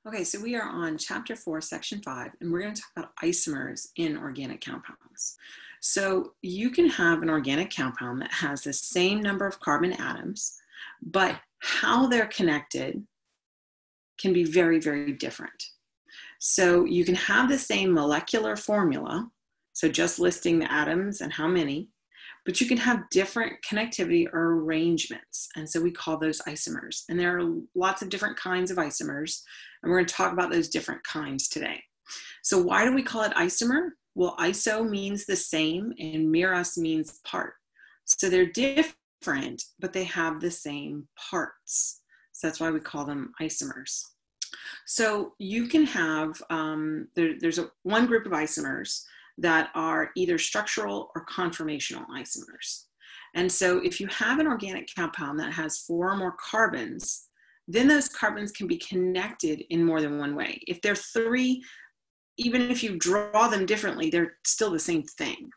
Okay, so we are on chapter 4, section 5, and we're going to talk about isomers in organic compounds. So you can have an organic compound that has the same number of carbon atoms, but how they're connected can be very, very different. So you can have the same molecular formula, so just listing the atoms and how many, but you can have different connectivity or arrangements. And so we call those isomers. And there are lots of different kinds of isomers, and we're going to talk about those different kinds today. So why do we call it isomer? Well, iso means the same and meros means part. So they're different, but they have the same parts. So that's why we call them isomers. So you can have, there's one group of isomers that are either structural or conformational isomers. And so if you have an organic compound that has 4 or more carbons, then those carbons can be connected in more than one way. If they're 3, even if you draw them differently, they're still the same thing.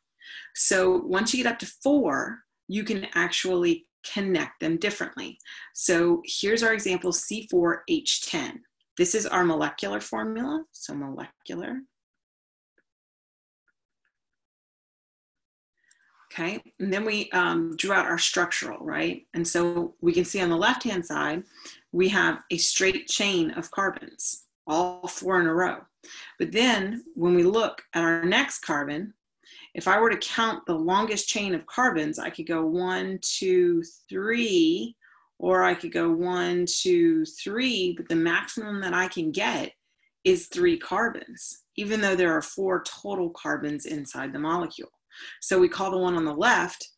So once you get up to 4, you can actually connect them differently. So here's our example, C4H10. This is our molecular formula, so molecular. Okay, and then we drew out our structural, right? And so we can see on the left-hand side, we have a straight chain of carbons, all 4 in a row. But then when we look at our next carbon, if I were to count the longest chain of carbons, I could go 1, 2, 3, or I could go 1, 2, 3, but the maximum that I can get is 3 carbons, even though there are 4 total carbons inside the molecule. So we call the one on the left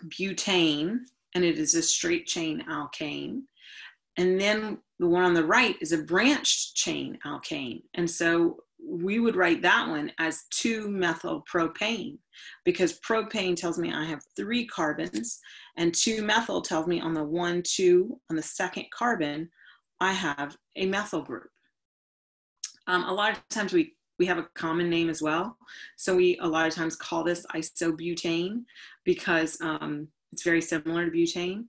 butane, and it is a straight chain alkane. And then the one on the right is a branched chain alkane. And so we would write that one as 2-methylpropane, because propane tells me I have 3 carbons, and 2-methyl tells me on the 1, 2, on the second carbon, I have a methyl group. A lot of times we have a common name as well. So we a lot of times call this isobutane because it's very similar to butane,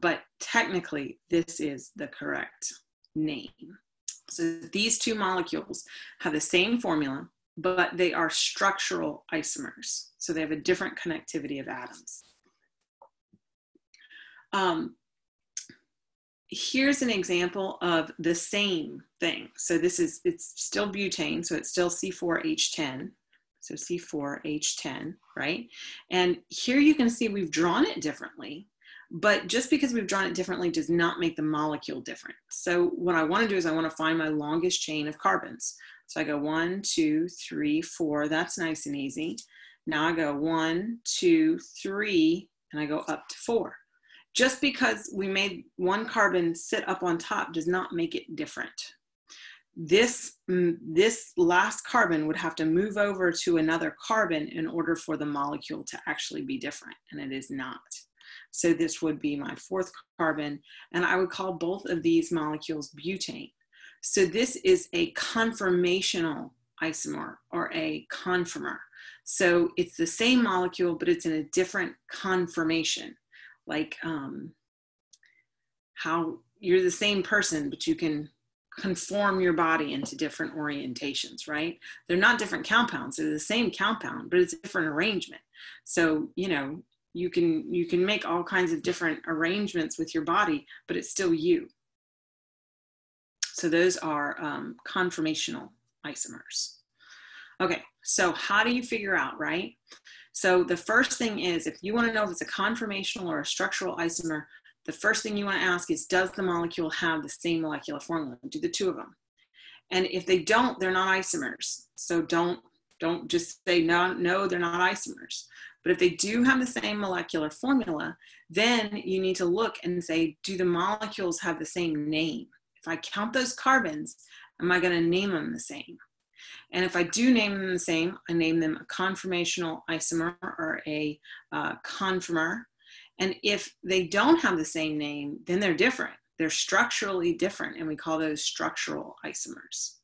but technically this is the correct name. So these 2 molecules have the same formula, but they are structural isomers. So they have a different connectivity of atoms. Here's an example of the same thing. So it's still butane, so it's still C4H10. So C4H10, right? And here you can see we've drawn it differently, but just because we've drawn it differently does not make the molecule different. So what I want to do is I want to find my longest chain of carbons. So I go 1, 2, 3, 4, that's nice and easy. Now I go 1, 2, 3, and I go up to 4. Just because we made 1 carbon sit up on top does not make it different. This last carbon would have to move over to another carbon in order for the molecule to actually be different, and it is not. So this would be my 4th carbon, and I would call both of these molecules butane. So this is a conformational isomer or a conformer. So it's the same molecule, but it's in a different conformation. Like how you're the same person, but you can conform your body into different orientations, right? They're not different compounds. They're the same compound, but it's a different arrangement. So, you know, you can make all kinds of different arrangements with your body, but it's still you. So those are conformational isomers. Okay, so how do you figure out, right? So the first thing is, if you want to know if it's a conformational or a structural isomer, the first thing you want to ask is, does the molecule have the same molecular formula? Do the 2 of them? And if they don't, they're not isomers. So don't just say, no, they're not isomers. But if they do have the same molecular formula, then you need to look and say, do the molecules have the same name? If I count those carbons, am I going to name them the same? And if I do name them the same, I name them a conformational isomer or a conformer. And if they don't have the same name, then they're different. They're structurally different, and we call those structural isomers.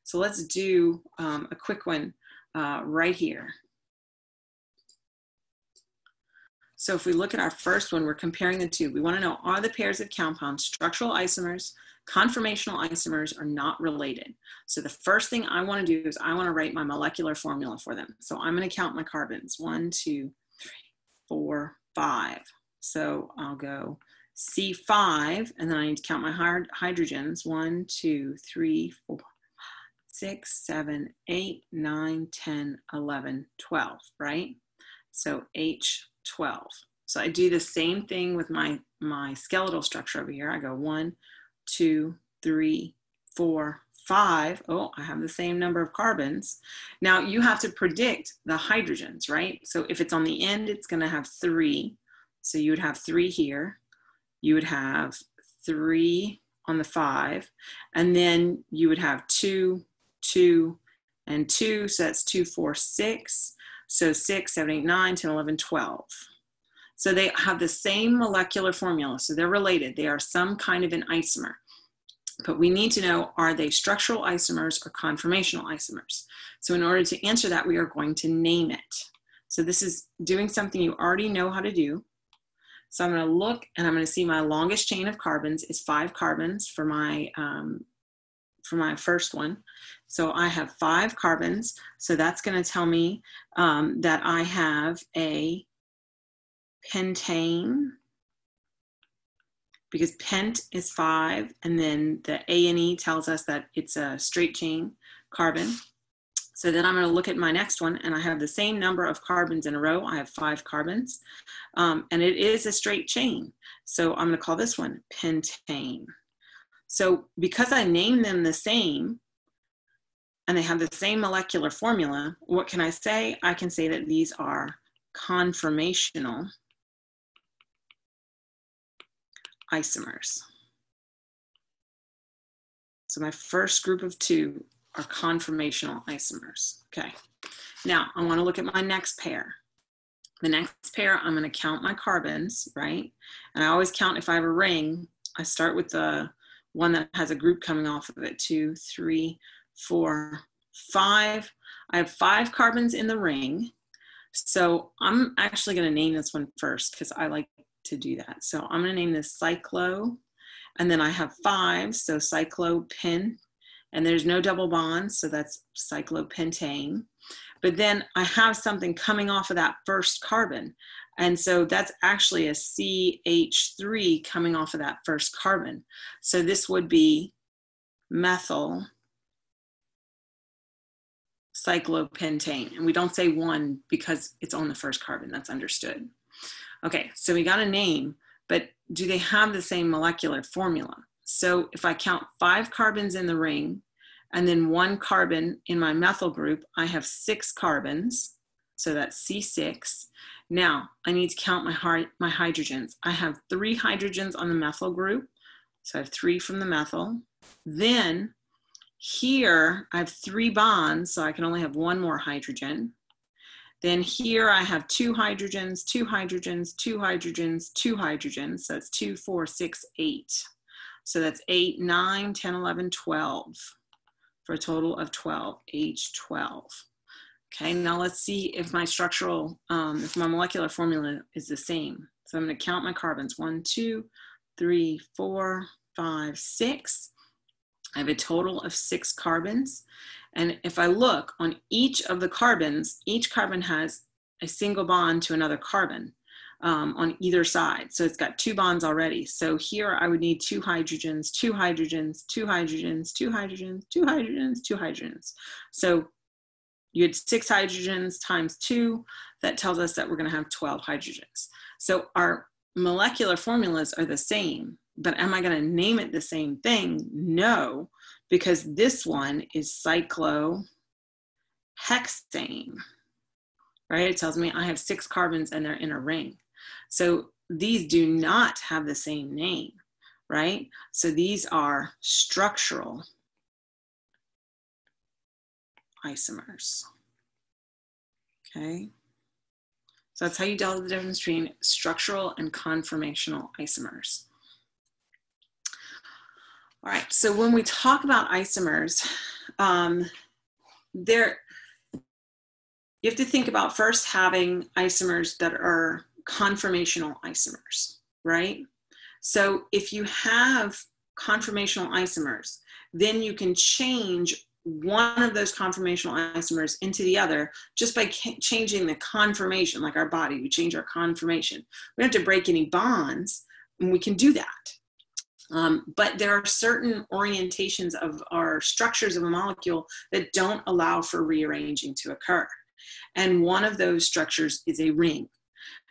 So let's do a quick one right here. So if we look at our first one, we're comparing the two. We want to know, are the pairs of compounds structural isomers, conformational isomers, or not related? So the first thing I want to do is I want to write my molecular formula for them. So I'm going to count my carbons. 1, 2, 3, 4, 5. So I'll go C5, and then I need to count my hydrogens. 1, 2, 3, 4, 6, 7, 8, 9, 10, 11, 12, right? So H12. So I do the same thing with my skeletal structure over here. I go 1, 2, 3, 4, 5. Oh, I have the same number of carbons. Now you have to predict the hydrogens, right? So if it's on the end, it's going to have 3. So you would have 3 here. You would have 3 on the 5. And then you would have 2, 2, and 2. So that's 2, 4, 6. So 6, 7, 8, 9, 10, 11, 12. So they have the same molecular formula. So they're related. They are some kind of an isomer. But we need to know, are they structural isomers or conformational isomers? So in order to answer that, we are going to name it. So this is doing something you already know how to do. So I'm going to look, and I'm going to see my longest chain of carbons is 5 carbons for my first one. So I have 5 carbons. So that's going to tell me that I have a pentane, because pent is 5, and then the A and E tells us that it's a straight chain carbon. So then I'm going to look at my next one, and I have the same number of carbons in a row. I have 5 carbons, and it is a straight chain. So I'm going to call this one pentane. So because I named them the same, and they have the same molecular formula, what can I say? I can say that these are conformational isomers. So my first group of 2 are conformational isomers. Okay, now I want to look at my next pair. The next pair, I'm going to count my carbons, right? And I always count, if I have a ring, I start with the one that has a group coming off of it. 2, 3, 4, 5. I have 5 carbons in the ring. So I'm actually going to name this one first because I like to do that. So I'm going to name this cyclo, and then I have 5, so cyclopen, and there's no double bonds, so that's cyclopentane. But then I have something coming off of that first carbon, and so that's actually a CH3 coming off of that first carbon. So this would be methyl cyclopentane, and we don't say 1 because it's on the first carbon. That's understood. Okay, so we got a name, but do they have the same molecular formula? So if I count 5 carbons in the ring and then 1 carbon in my methyl group, I have 6 carbons. So that's C6. Now I need to count my hydrogens. I have 3 hydrogens on the methyl group. So I have 3 from the methyl. Then here I have 3 bonds, so I can only have 1 more hydrogen. Then here I have 2 hydrogens, 2 hydrogens, 2 hydrogens, 2 hydrogens. So that's 2, 4, 6, 8. So that's 8, 9, 10, 11, 12 for a total of 12, H12. Okay, now let's see if my if my molecular formula is the same. So I'm going to count my carbons. 1, 2, 3, 4, 5, 6. I have a total of 6 carbons. And if I look on each of the carbons, each carbon has a single bond to another carbon on either side. So it's got 2 bonds already. So here I would need 2 hydrogens, 2 hydrogens, 2 hydrogens, 2 hydrogens, 2 hydrogens, 2 hydrogens. So you had 6 hydrogens times 2. That tells us that we're going to have 12 hydrogens. So our molecular formulas are the same. But am I going to name it the same thing? No, because this one is cyclohexane, right? It tells me I have 6 carbons and they're in a ring. So these do not have the same name, right? So these are structural isomers, okay? So that's how you tell the difference between structural and conformational isomers. All right, so when we talk about isomers, you have to think about first having isomers that are conformational isomers, right? So if you have conformational isomers, then you can change one of those conformational isomers into the other just by changing the conformation, like our body, we change our conformation. We don't have to break any bonds, and we can do that. But there are certain orientations of our structures of a molecule that don't allow for rearranging to occur. And one of those structures is a ring.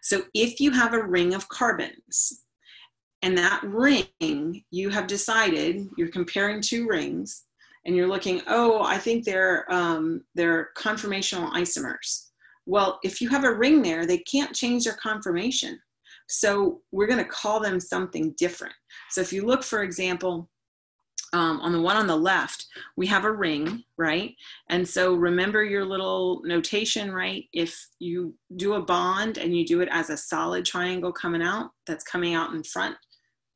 So if you have a ring of carbons, and that ring, you have decided, you're comparing two rings, and you're looking, oh, I think they're conformational isomers. Well, if you have a ring there, they can't change their conformation. So we're going to call them something different. So if you look, for example, on the one on the left, we have a ring, right? And so remember your little notation, right? If you do a bond and you do it as a solid triangle coming out, that's coming out in front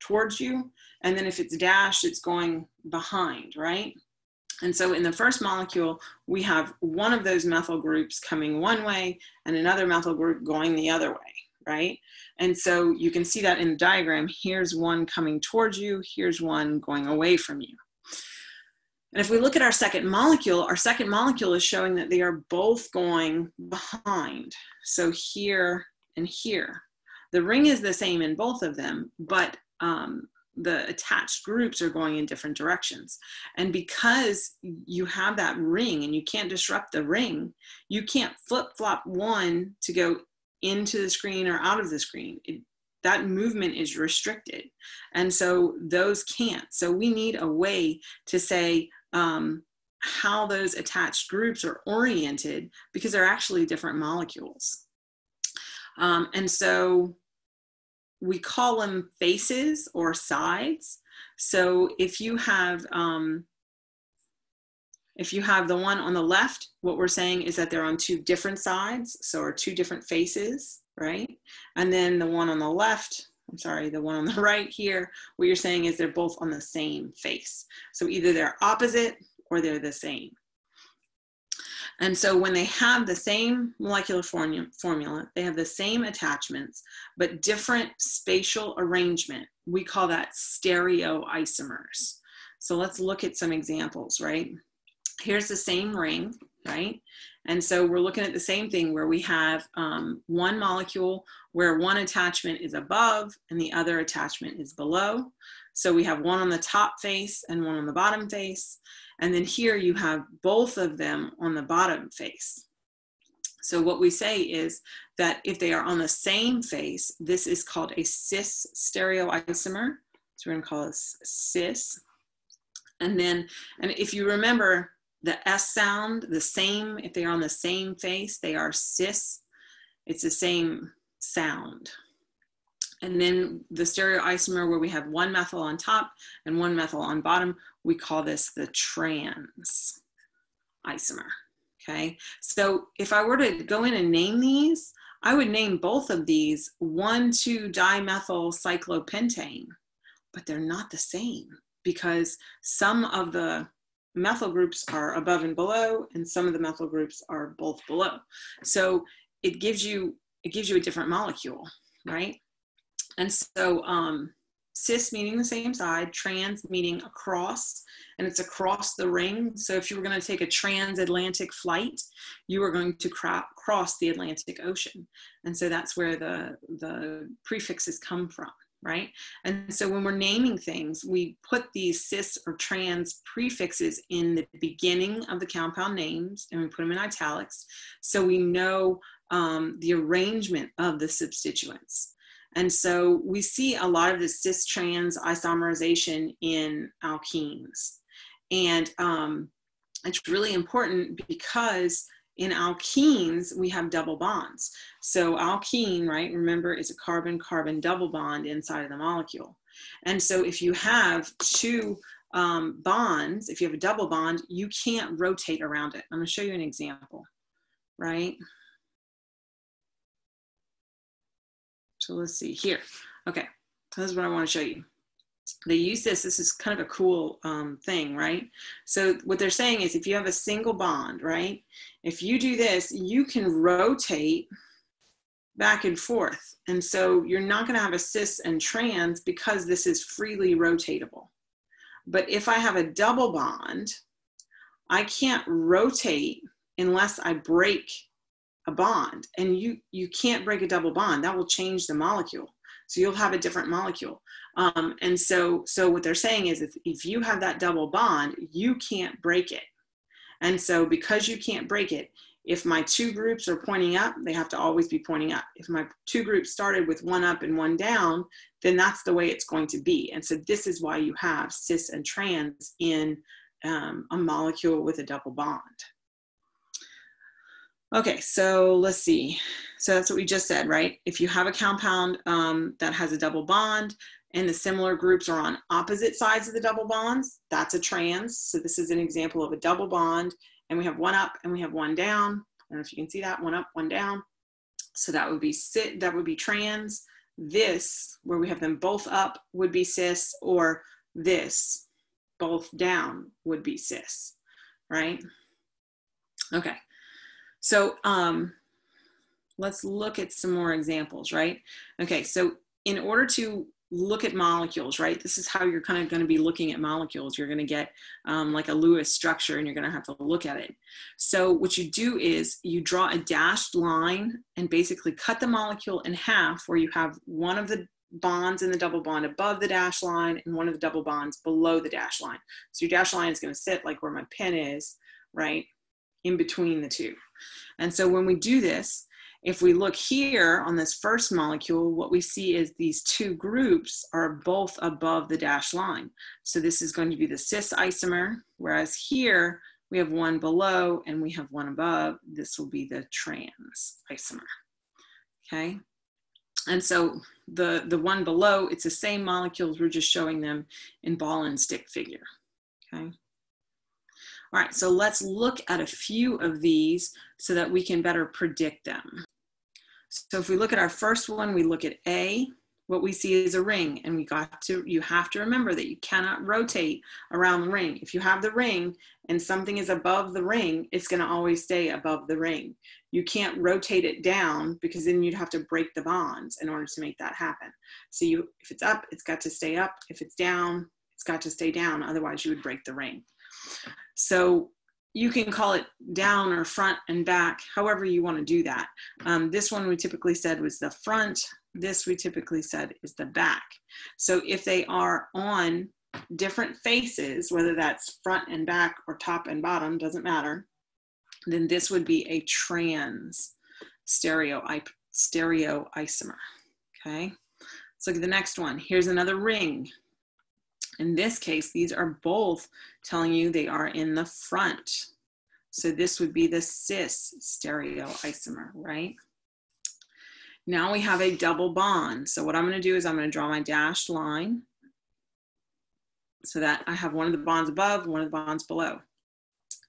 towards you. And then if it's dashed, it's going behind, right? And so in the first molecule, we have one of those methyl groups coming one way and another methyl group going the other way, right? And so you can see that in the diagram. Here's one coming towards you, here's one going away from you. And if we look at our second molecule is showing that they are both going behind. So here and here. The ring is the same in both of them, but the attached groups are going in different directions. And because you have that ring and you can't disrupt the ring, you can't flip-flop one to go into the screen or out of the screen. That movement is restricted. And so those can't. So we need a way to say how those attached groups are oriented, because they're actually different molecules. And so we call them faces or sides. So if you have the one on the left, what we're saying is that they're on two different sides, so or two different faces, right? And then the one on the left, the one on the right here, what you're saying is they're both on the same face. So either they're opposite or they're the same. And so when they have the same molecular formula, they have the same attachments, but different spatial arrangement, we call that stereoisomers. So let's look at some examples, right? Here's the same ring, right? And so we're looking at the same thing where we have one molecule where one attachment is above and the other attachment is below. So we have one on the top face and one on the bottom face. And then here you have both of them on the bottom face. So what we say is that if they are on the same face, this is called a Cis Stereo Isomer. So we're going to call this cis. And if you remember the S sound, the same, if they are on the same face, they are cis. It's the same sound. And then the stereoisomer where we have one methyl on top and one methyl on bottom, we call this the trans isomer, okay? So if I were to go in and name these, I would name both of these 1,2-dimethyl cyclopentane, but they're not the same because some of the methyl groups are above and below and some of the methyl groups are both below. So it gives you a different molecule, right? And so cis meaning the same side, trans meaning across, and it's across the ring. So if you were going to take a transatlantic flight, you were going to cross the Atlantic Ocean. And so that's where the prefixes come from, right? And so when we're naming things, we put these cis or trans prefixes in the beginning of the compound names, and we put them in italics, so we know the arrangement of the substituents. And so we see a lot of the cis-trans isomerization in alkenes. And it's really important because in alkenes, we have double bonds. So alkene, right, remember, is a carbon-carbon double bond inside of the molecule. And so if you have two bonds, if you have a double bond, you can't rotate around it. I'm going to show you an example, right? So let's see here. Okay, this is what I want to show you. They use this is kind of a cool thing, right? So what they're saying is if you have a single bond, right? If you do this, you can rotate back and forth. And so you're not going to have a cis and trans because this is freely rotatable. But if I have a double bond, I can't rotate unless I break a bond. And you can't break a double bond. That will change the molecule. So you'll have a different molecule. And so what they're saying is if you have that double bond, you can't break it. And so because you can't break it, if my two groups are pointing up, they have to always be pointing up. If my two groups started with one up and one down, then that's the way it's going to be. And so this is why you have cis and trans in a molecule with a double bond. Okay, so let's see. So that's what we just said, right? If you have a compound that has a double bond and the similar groups are on opposite sides of the double bonds, that's a trans. So this is an example of a double bond, and we have one up and we have one down. I don't know if you can see that, one up, one down. So that would be trans. This, where we have them both up, would be cis, or this, both down, would be cis, right? Okay, so let's look at some more examples, right? Okay, so in order to look at molecules, right? This is how you're kind of going to be looking at molecules. You're going to get like a Lewis structure, and you're going to have to look at it. So what you do is you draw a dashed line and basically cut the molecule in half, where you have one of the bonds in the double bond above the dashed line and one of the double bonds below the dashed line. So your dashed line is going to sit like where my pen is, right? In between the two. And so when we do this, if we look here on this first molecule, what we see is these two groups are both above the dashed line. So this is going to be the cis isomer, whereas here we have one below and we have one above. This will be the trans isomer, okay? And so the one below, it's the same molecules, we're just showing them in ball and stick figure, okay? All right, so let's look at a few of these so that we can better predict them. So if we look at our first one, we look at A, what we see is a ring, and you have to remember that you cannot rotate around the ring. If you have the ring and something is above the ring, it's gonna always stay above the ring. You can't rotate it down because then you'd have to break the bonds in order to make that happen. So if it's up, it's got to stay up. If it's down, it's got to stay down. Otherwise you would break the ring. So you can call it down or front and back, however you want to do that. This one we typically said was the front. This we typically said is the back. So if they are on different faces, whether that's front and back or top and bottom, doesn't matter, then this would be a trans stereo isomer, okay? Let's look at the next one. Here's another ring. In this case, these are both telling you they are in the front. So this would be the cis stereo isomer, right? Now we have a double bond. So what I'm going to do is I'm going to draw my dashed line so that I have one of the bonds above, one of the bonds below.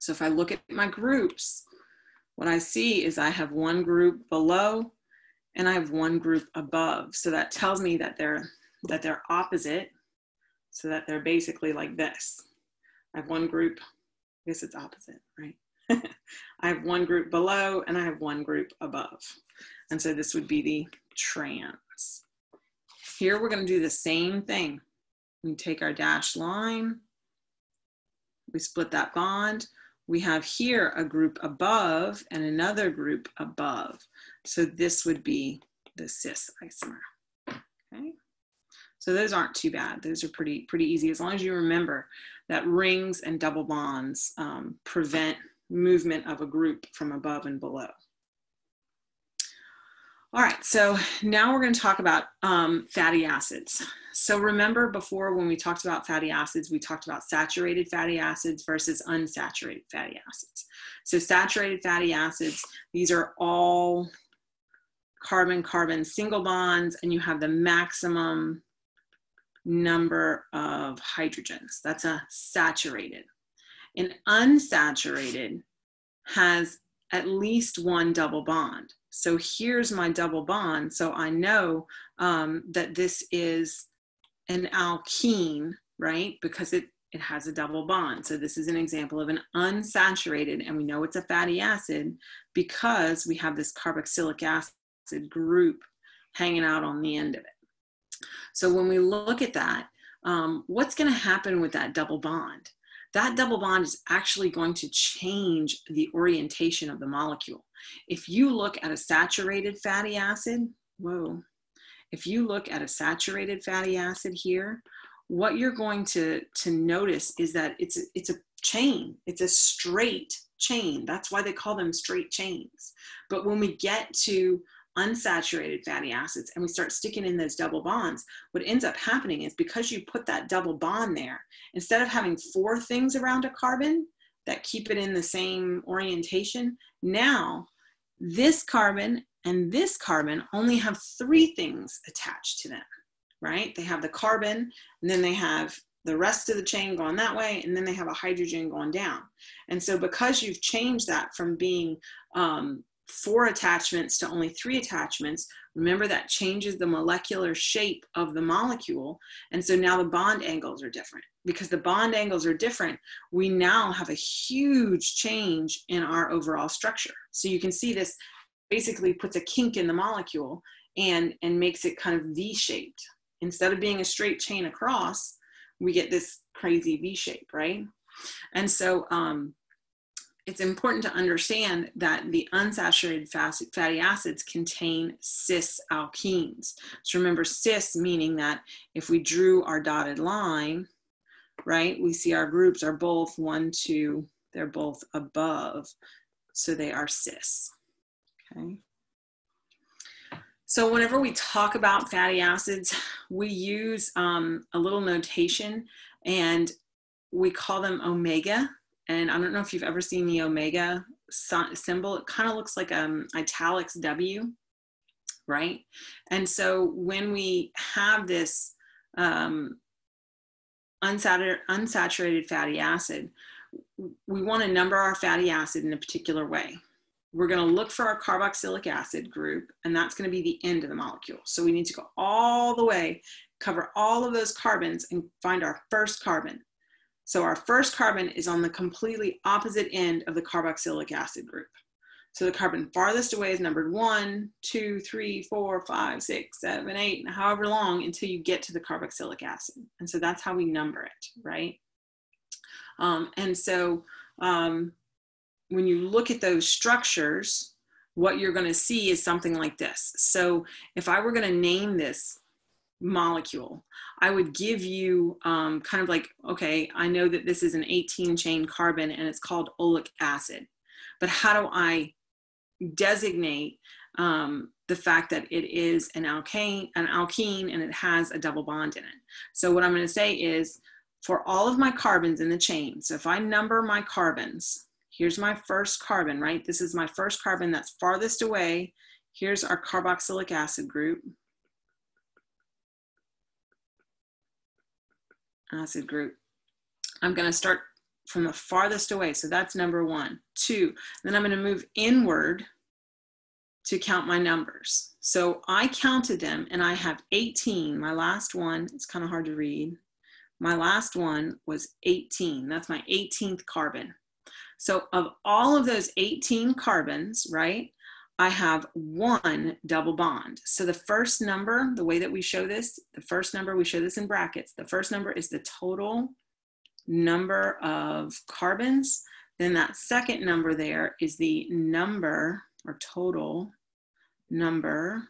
So if I look at my groups, what I see is I have one group below and I have one group above. So that tells me that they're opposite. So that they're basically like this. I have one group, I guess it's opposite, right? I have one group below and I have one group above. And so this would be the trans. Here we're gonna do the same thing. We take our dashed line, we split that bond. We have here a group above and another group above. So this would be the cis isomer, okay? So those aren't too bad. Those are pretty easy, as long as you remember that rings and double bonds prevent movement of a group from above and below. All right, so now we're going to talk about fatty acids. So remember before when we talked about fatty acids, we talked about saturated fatty acids versus unsaturated fatty acids. So saturated fatty acids, these are all carbon-carbon single bonds, and you have the maximum number of hydrogens. That's a saturated. An unsaturated has at least one double bond. So here's my double bond. So I know that this is an alkene, right? Because it has a double bond. So this is an example of an unsaturated, and we know it's a fatty acid because we have this carboxylic acid acid group hanging out on the end of it. So when we look at that, what's going to happen with that double bond? That double bond is actually going to change the orientation of the molecule. If you look at a saturated fatty acid, if you look at a saturated fatty acid here, what you're going to notice is that it's a chain. It's a straight chain. That's why they call them straight chains. But when we get to unsaturated fatty acids and we start sticking in those double bonds, what ends up happening is because you put that double bond there, instead of having 4 things around a carbon that keep it in the same orientation, now this carbon and this carbon only have 3 things attached to them, right? They have the carbon, and then they have the rest of the chain going that way, and then they have a hydrogen going down. And so because you've changed that from being 4 attachments to only 3 attachments, remember that changes the molecular shape of the molecule. And so now the bond angles are different. Because the bond angles are different, we now have a huge change in our overall structure. So you can see this basically puts a kink in the molecule and makes it kind of V-shaped. Instead of being a straight chain across, we get this crazy V shape, right? And so it's important to understand that the unsaturated fatty acids contain cis alkenes. So remember, cis meaning that if we drew our dotted line, right, we see our groups are both 1, 2, they're both above, so they are cis, okay? So whenever we talk about fatty acids, we use a little notation, and we call them omega. And I don't know if you've ever seen the omega symbol. It kind of looks like italics W, right? And so when we have this unsaturated fatty acid, we want to number our fatty acid in a particular way. We're going to look for our carboxylic acid group, and that's going to be the end of the molecule. So we need to go all the way, cover all of those carbons, and find our first carbon. So our first carbon is on the completely opposite end of the carboxylic acid group. So the carbon farthest away is numbered 1, 2, 3, 4, 5, 6, 7, 8, and however long until you get to the carboxylic acid. And so that's how we number it, right? And so when you look at those structures, what you're going to see is something like this. So if I were going to name this molecule, I would give you kind of like, okay, I know that this is an 18 chain carbon and it's called oleic acid, but how do I designate the fact that it is an alkene and it has a double bond in it? So what I'm going to say is, for all of my carbons in the chain, so if I number my carbons, here's my first carbon, right? This is my first carbon that's farthest away. Here's our carboxylic acid group. I'm going to start from the farthest away. So that's number 1, 2. Then I'm going to move inward to count my numbers. So I counted them and I have 18. My last one, it's kind of hard to read. My last one was 18. That's my 18th carbon. So of all of those 18 carbons, right, I have 1 double bond. So the first number, the way that we show this, the first number, we show this in brackets. The first number is the total number of carbons. Then that second number there is the number or total number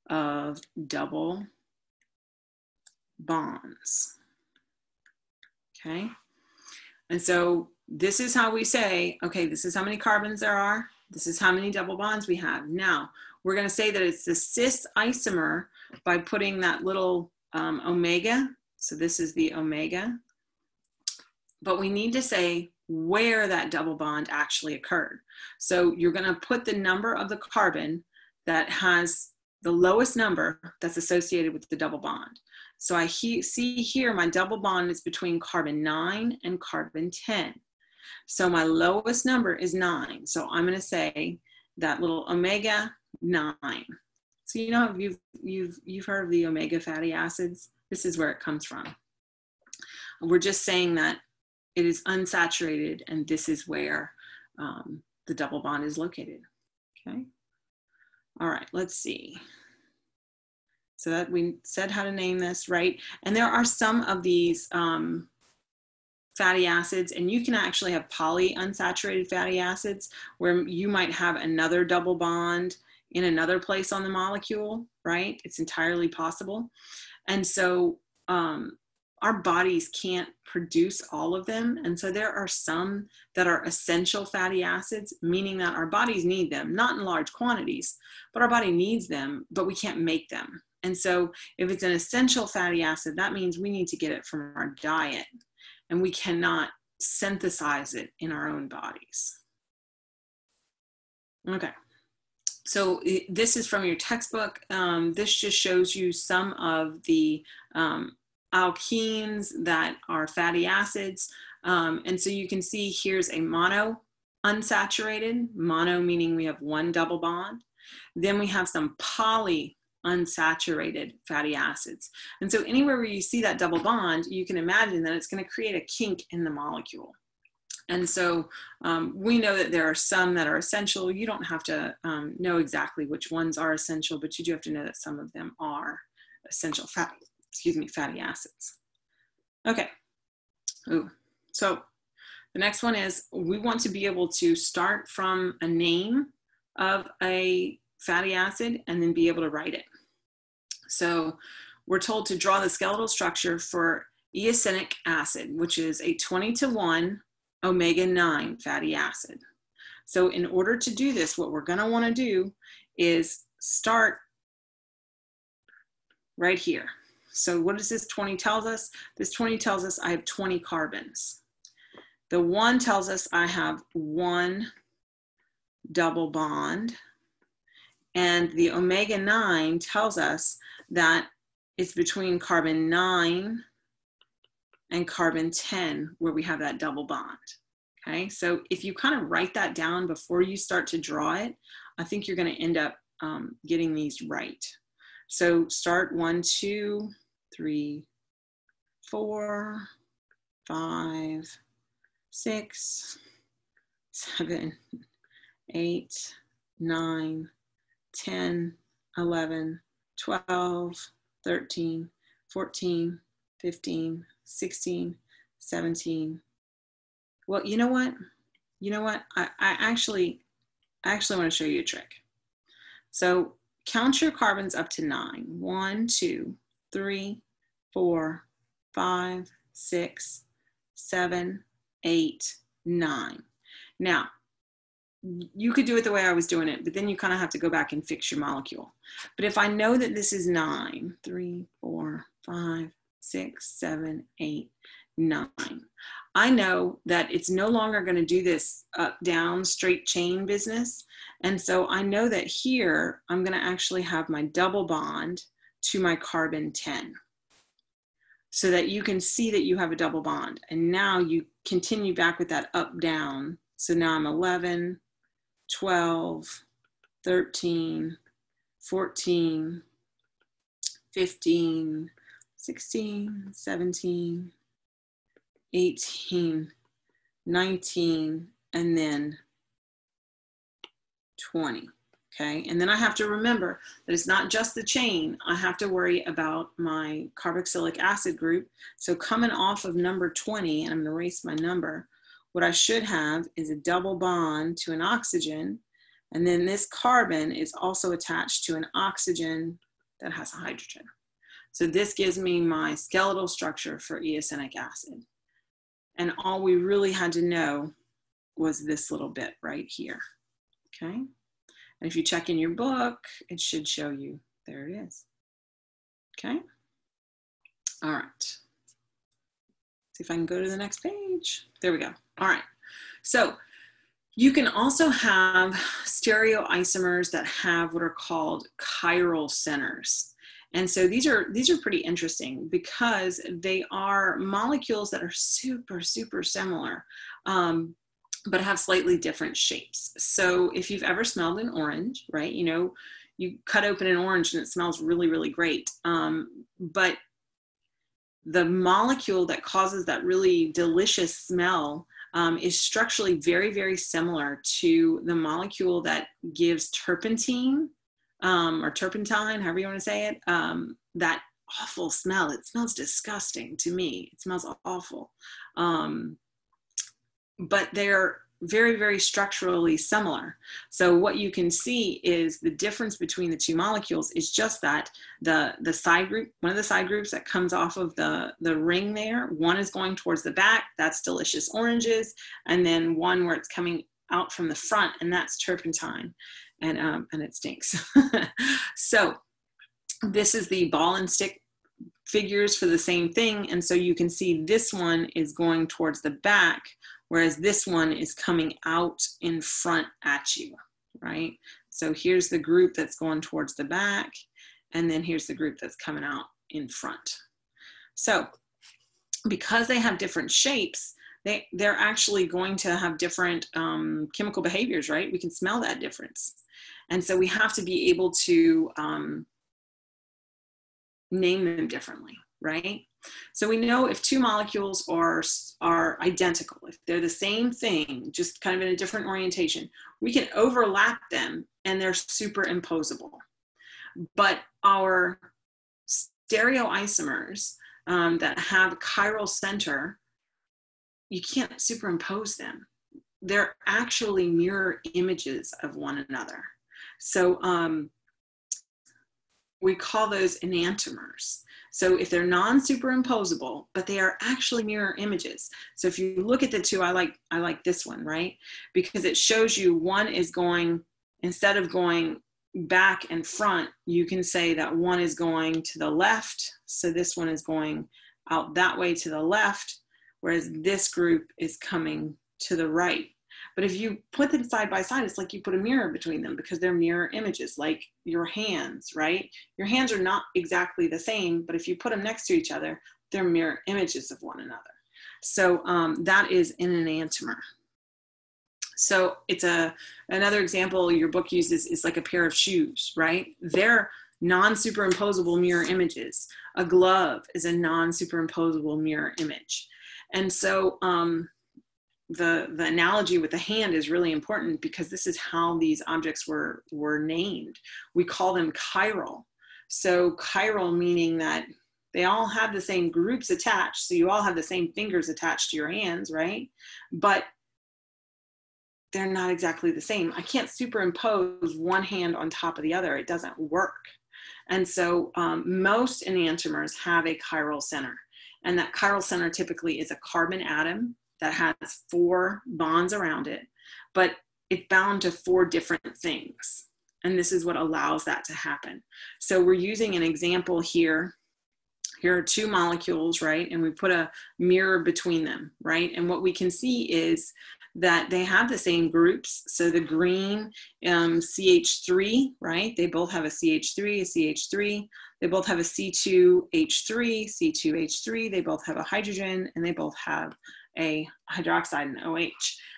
of double bonds. Okay. And so this is how we say, okay, this is how many carbons there are. This is how many double bonds we have. Now, we're going to say that it's the cis isomer by putting that little omega. So this is the omega. But we need to say where that double bond actually occurred. So you're going to put the number of the carbon that has the lowest number that's associated with the double bond. So I see here my double bond is between carbon 9 and carbon 10. So my lowest number is 9. So I'm going to say that little omega 9. So you know, you've heard of the omega fatty acids. This is where it comes from. We're just saying that it is unsaturated, and this is where the double bond is located. Okay. All right, let's see. So that we said how to name this, right? And there are some of these fatty acids, and you can actually have polyunsaturated fatty acids where you might have another double bond in another place on the molecule, right? It's entirely possible. And so our bodies can't produce all of them. And so there are some that are essential fatty acids, meaning that our bodies need them, not in large quantities, but our body needs them, but we can't make them. And so if it's an essential fatty acid, that means we need to get it from our diet, and we cannot synthesize it in our own bodies. Okay. So this is from your textbook. This just shows you some of the alkenes that are fatty acids. And so you can see here's a mono unsaturated, mono meaning we have one double bond. Then we have some poly unsaturated fatty acids. And so anywhere where you see that double bond, you can imagine that it's going to create a kink in the molecule. And so we know that there are some that are essential. You don't have to know exactly which ones are essential, but you do have to know that some of them are essential fatty acids. Okay. Ooh. So the next one is we want to be able to start from a name of a fatty acid and then be able to write it. So we're told to draw the skeletal structure for eosinic acid, which is a 20-to-1 omega-9 fatty acid. So in order to do this, what we're going to want to do is start right here. So what does this 20 tells us? This 20 tells us I have 20 carbons. The 1 tells us I have 1 double bond. And the omega-9 tells us that it's between carbon 9 and carbon 10 where we have that double bond. Okay, so if you kind of write that down before you start to draw it, I think you're going to end up getting these right. So start 1, 2, 3, 4, 5, 6, 7, 8, 9, 10, 11, 12, 13, 14, 15, 16, 17. Well, you know what? I actually want to show you a trick. So count your carbons up to 9. 1, 2, 3, 4, 5, 6, 7, 8, 9. Now, you could do it the way I was doing it, but then you kind of have to go back and fix your molecule. But if I know that this is 9, 3, 4, 5, 6, 7, 8, 9, I know that it's no longer going to do this up, down, straight chain business. And so I know that here, I'm going to actually have my double bond to my carbon 10 so that you can see that you have a double bond. And now you continue back with that up, down. So now I'm 11, 12, 13, 14, 15, 16, 17, 18, 19, and then 20, okay? And then I have to remember that it's not just the chain. I have to worry about my carboxylic acid group. So coming off of number 20, and I'm gonna erase my number, what I should have is a double bond to an oxygen, and then this carbon is also attached to an oxygen that has a hydrogen. So this gives me my skeletal structure for eosinic acid. And all we really had to know was this little bit right here, okay? And if you check in your book, it should show you, there it is, okay? All right. See if I can go to the next page. There we go. All right. So you can also have stereoisomers that have what are called chiral centers. And so these are pretty interesting because they are molecules that are super, super similar, but have slightly different shapes. So if you've ever smelled an orange, right, you know, you cut open an orange and it smells really, really great. But the molecule that causes that really delicious smell is structurally very, very similar to the molecule that gives terpentine or turpentine, however you want to say it, that awful smell. It smells disgusting to me. It smells awful. But they're very, very structurally similar. So what you can see is the difference between the two molecules is just that the side group, one of the side groups that comes off of the ring there, one is going towards the back, that's delicious oranges, and then one where it's coming out from the front, and that's turpentine, and it stinks. So this is the ball and stick figures for the same thing, and so you can see this one is going towards the back, whereas this one is coming out in front at you, right? So here's the group that's going towards the back, and then here's the group that's coming out in front. So because they have different shapes, they're actually going to have different chemical behaviors, right? We can smell that difference. And so we have to be able to name them differently, right? So we know if two molecules are identical, if they're the same thing, just kind of in a different orientation, we can overlap them and they're superimposable. But our stereoisomers that have chiral center, you can't superimpose them. They're actually mirror images of one another. So we call those enantiomers. So if they're non-superimposable, but they are actually mirror images. So if you look at the two, I like this one, right? Because it shows you one is going, instead of going back and front, you can say that one is going to the left. So this one is going out that way to the left, whereas this group is coming to the right. But if you put them side by side, it's like you put a mirror between them because they're mirror images, like your hands, right? Your hands are not exactly the same, but if you put them next to each other, they're mirror images of one another. So that is an enantiomer. So it's another example your book uses is like a pair of shoes, right? They're non-superimposable mirror images. A glove is a non-superimposable mirror image. And so the analogy with the hand is really important because this is how these objects were named. We call them chiral. So chiral meaning that they all have the same groups attached. So you all have the same fingers attached to your hands, right? But they're not exactly the same. I can't superimpose one hand on top of the other. It doesn't work. And so most enantiomers have a chiral center. And that chiral center typically is a carbon atom that has 4 bonds around it, but it's bound to 4 different things. And this is what allows that to happen. So we're using an example here. Here are 2 molecules, right? And we put a mirror between them, right? And what we can see is that they have the same groups. So the green CH3, right? They both have a CH3, a CH3. They both have a C2H3, C2H3. They both have a hydrogen, and they both have a hydroxide and OH.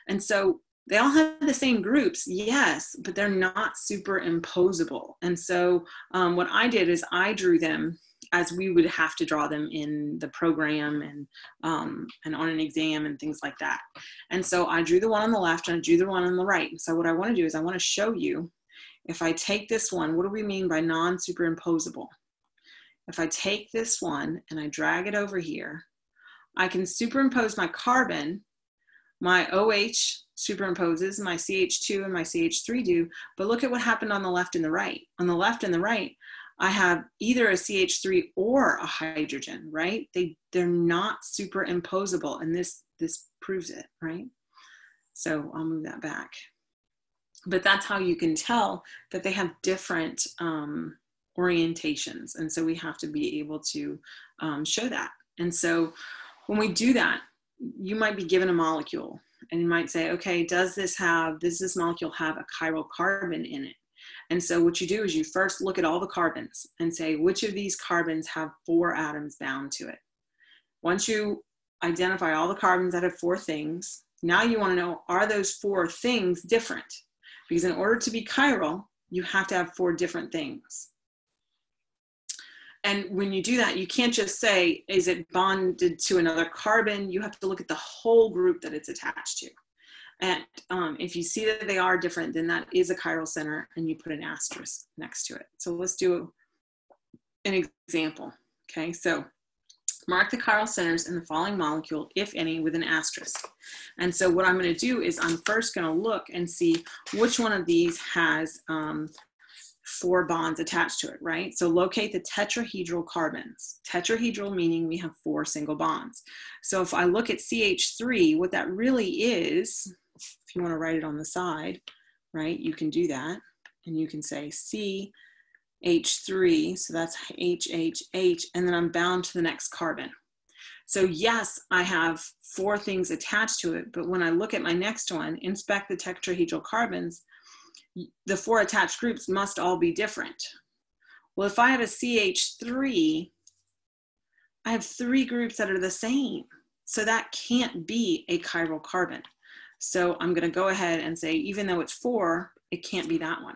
And so they all have the same groups, yes, but they're not superimposable. And so what I did is I drew them as we would have to draw them in the program and on an exam and things like that. And so I drew the one on the left and I drew the one on the right. And so what I want to do is I want to show you, if I take this one, what do we mean by non-superimposable? If I take this one and I drag it over here, I can superimpose my carbon, my OH superimposes, my CH2 and my CH3 do, but look at what happened on the left and the right. On the left and the right, I have either a CH3 or a hydrogen, right? They're not superimposable, and this proves it, right? So I'll move that back. But that's how you can tell that they have different orientations, and so we have to be able to show that. And so when we do that, you might be given a molecule, and you might say, okay, does this molecule have a chiral carbon in it? And so what you do is you first look at all the carbons and say, which of these carbons have 4 atoms bound to it? Once you identify all the carbons that have 4 things, now you want to know, are those 4 things different? Because in order to be chiral, you have to have 4 different things. And when you do that, you can't just say, is it bonded to another carbon? You have to look at the whole group that it's attached to. And if you see that they are different, then that is a chiral center, and you put an asterisk next to it. So let's do an example. Okay, so mark the chiral centers in the following molecule, if any, with an asterisk. And so what I'm going to do is I'm first going to look and see which one of these has 4 bonds attached to it, right? So locate the tetrahedral carbons. Tetrahedral meaning we have 4 single bonds. So if I look at CH3, what that really is, if you want to write it on the side, right, you can do that. And you can say CH3, so that's HHH, and then I'm bound to the next carbon. So yes, I have 4 things attached to it, but when I look at my next one, inspect the tetrahedral carbons, the 4 attached groups must all be different. Well, if I have a CH3, I have 3 groups that are the same. So that can't be a chiral carbon. So I'm going to go ahead and say, even though it's 4, it can't be that one.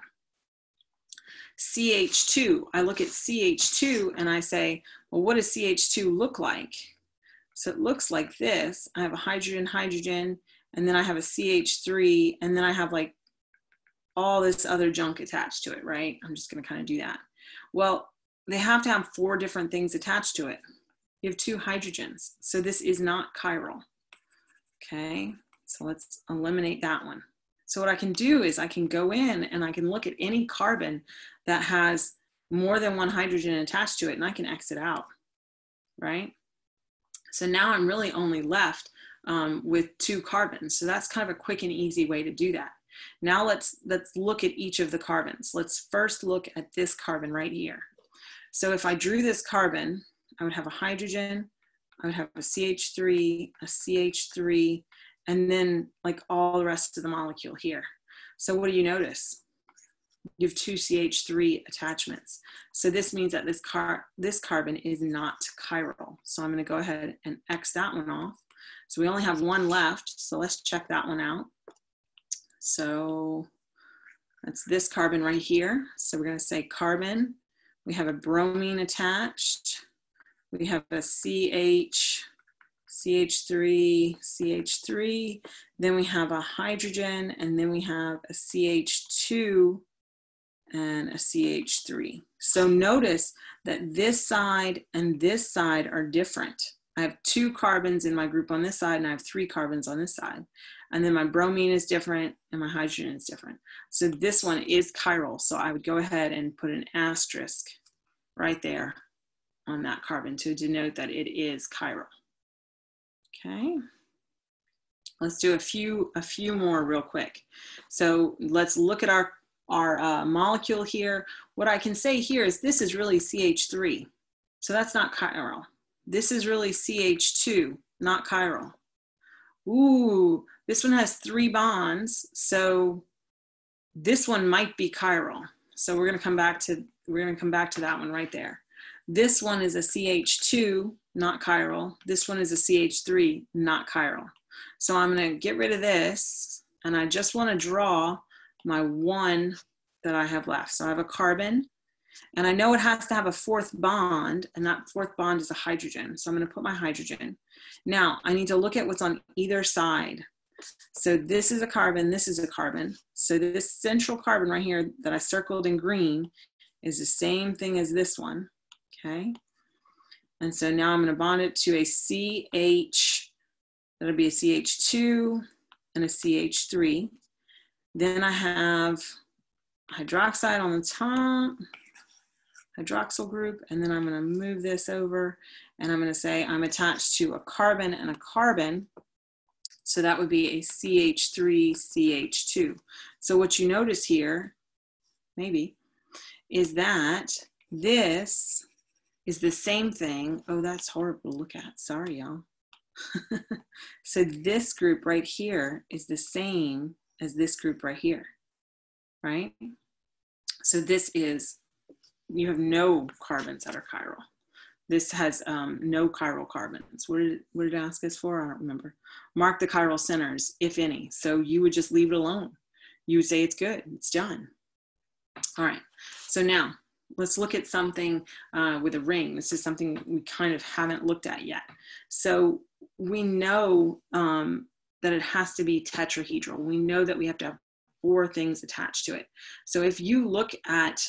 CH2, I look at CH2 and I say, well, what does CH2 look like? So it looks like this. I have a hydrogen, hydrogen, and then I have a CH3, and then I have like all this other junk attached to it, right? I'm just going to kind of do that. Well, they have to have 4 different things attached to it. You have 2 hydrogens, so this is not chiral. Okay, so let's eliminate that one. So what I can do is I can go in and I can look at any carbon that has more than 1 hydrogen attached to it, and I can X it out, right? So now I'm really only left with 2 carbons. So that's kind of a quick and easy way to do that. Now let's look at each of the carbons. Let's first look at this carbon right here. So if I drew this carbon, I would have a hydrogen, I would have a CH3, a CH3, and then like all the rest of the molecule here. So what do you notice? You have 2 CH3 attachments. So this means that this carbon is not chiral. So I'm going to go ahead and X that one off. So we only have 1 left. So let's check that one out. So that's this carbon right here. So we're going to say carbon. We have a bromine attached. We have a CH, CH3, CH3. Then we have a hydrogen, and then we have a CH2 and a CH3. So notice that this side and this side are different. I have 2 carbons in my group on this side, and I have 3 carbons on this side. And then my bromine is different, and my hydrogen is different. So this one is chiral. So I would go ahead and put an asterisk right there on that carbon to denote that it is chiral. Okay. Let's do a few more real quick. So let's look at our molecule here. What I can say here is this is really CH3. So that's not chiral. This is really CH2, not chiral. Ooh, this one has 3 bonds. So this one might be chiral. So we're going to come back to that one right there. This one is a CH2, not chiral. This one is a CH3, not chiral. So I'm going to get rid of this, and I just want to draw my 1 that I have left. So I have a carbon, and I know it has to have a 4th bond, and that 4th bond is a hydrogen. So I'm going to put my hydrogen. Now I need to look at what's on either side. So this is a carbon, this is a carbon. So this central carbon right here that I circled in green is the same thing as this one, okay? And so now I'm going to bond it to a CH, that'll be a CH2 and a CH3. Then I have hydroxide on the top, hydroxyl group, and then I'm going to move this over, and I'm going to say I'm attached to a carbon and a carbon. So that would be a CH3, CH2. So what you notice here, maybe, is that this is the same thing. Oh, that's horrible to look at. Sorry, y'all. So this group right here is the same as this group right here, right? So this is, you have no carbons that are chiral. This has no chiral carbons. What did it ask us for? I don't remember. Mark the chiral centers, if any. So you would just leave it alone. You would say it's good, it's done. All right, so now let's look at something with a ring. This is something we kind of haven't looked at yet. So we know that it has to be tetrahedral. We know that we have to have 4 things attached to it. So if you look at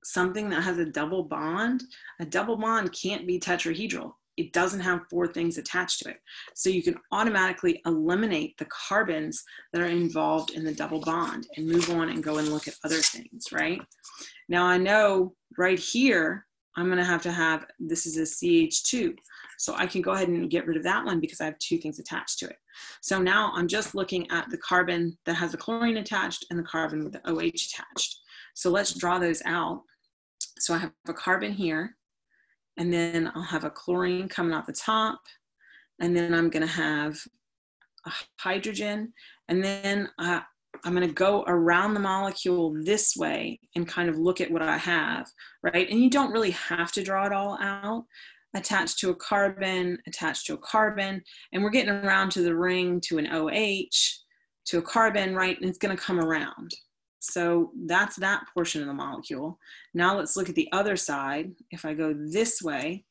something that has a double bond can't be tetrahedral. It doesn't have 4 things attached to it. So you can automatically eliminate the carbons that are involved in the double bond and move on and go and look at other things, right? Now I know right here, I'm going to have, this is a CH2. So I can go ahead and get rid of that one because I have 2 things attached to it. So now I'm just looking at the carbon that has the chlorine attached and the carbon with the OH attached. So let's draw those out. So I have a carbon here, and then I'll have a chlorine coming out the top, and then I'm going to have a hydrogen, and then I'm going to go around the molecule this way and kind of look at what I have, right? And you don't really have to draw it all out. Attached to a carbon, attached to a carbon, and we're getting around to the ring, to an OH, to a carbon, right? And it's going to come around. So that's that portion of the molecule. Now let's look at the other side. If I go this way,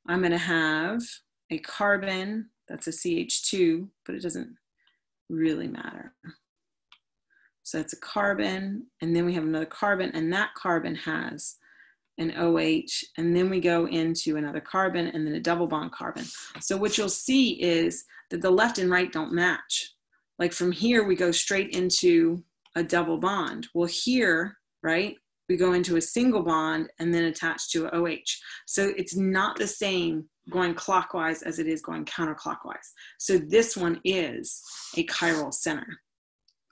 I'm going to have a carbon, that's a CH2, but it doesn't really matter. So it's a carbon, and then we have another carbon, and that carbon has an OH, and then we go into another carbon and then a double bond carbon. So what you'll see is that the left and right don't match. Like from here, we go straight into a double bond. Well, here, right, we go into a single bond and then attach to a OH. So it's not the same going clockwise as it is going counterclockwise. So this one is a chiral center.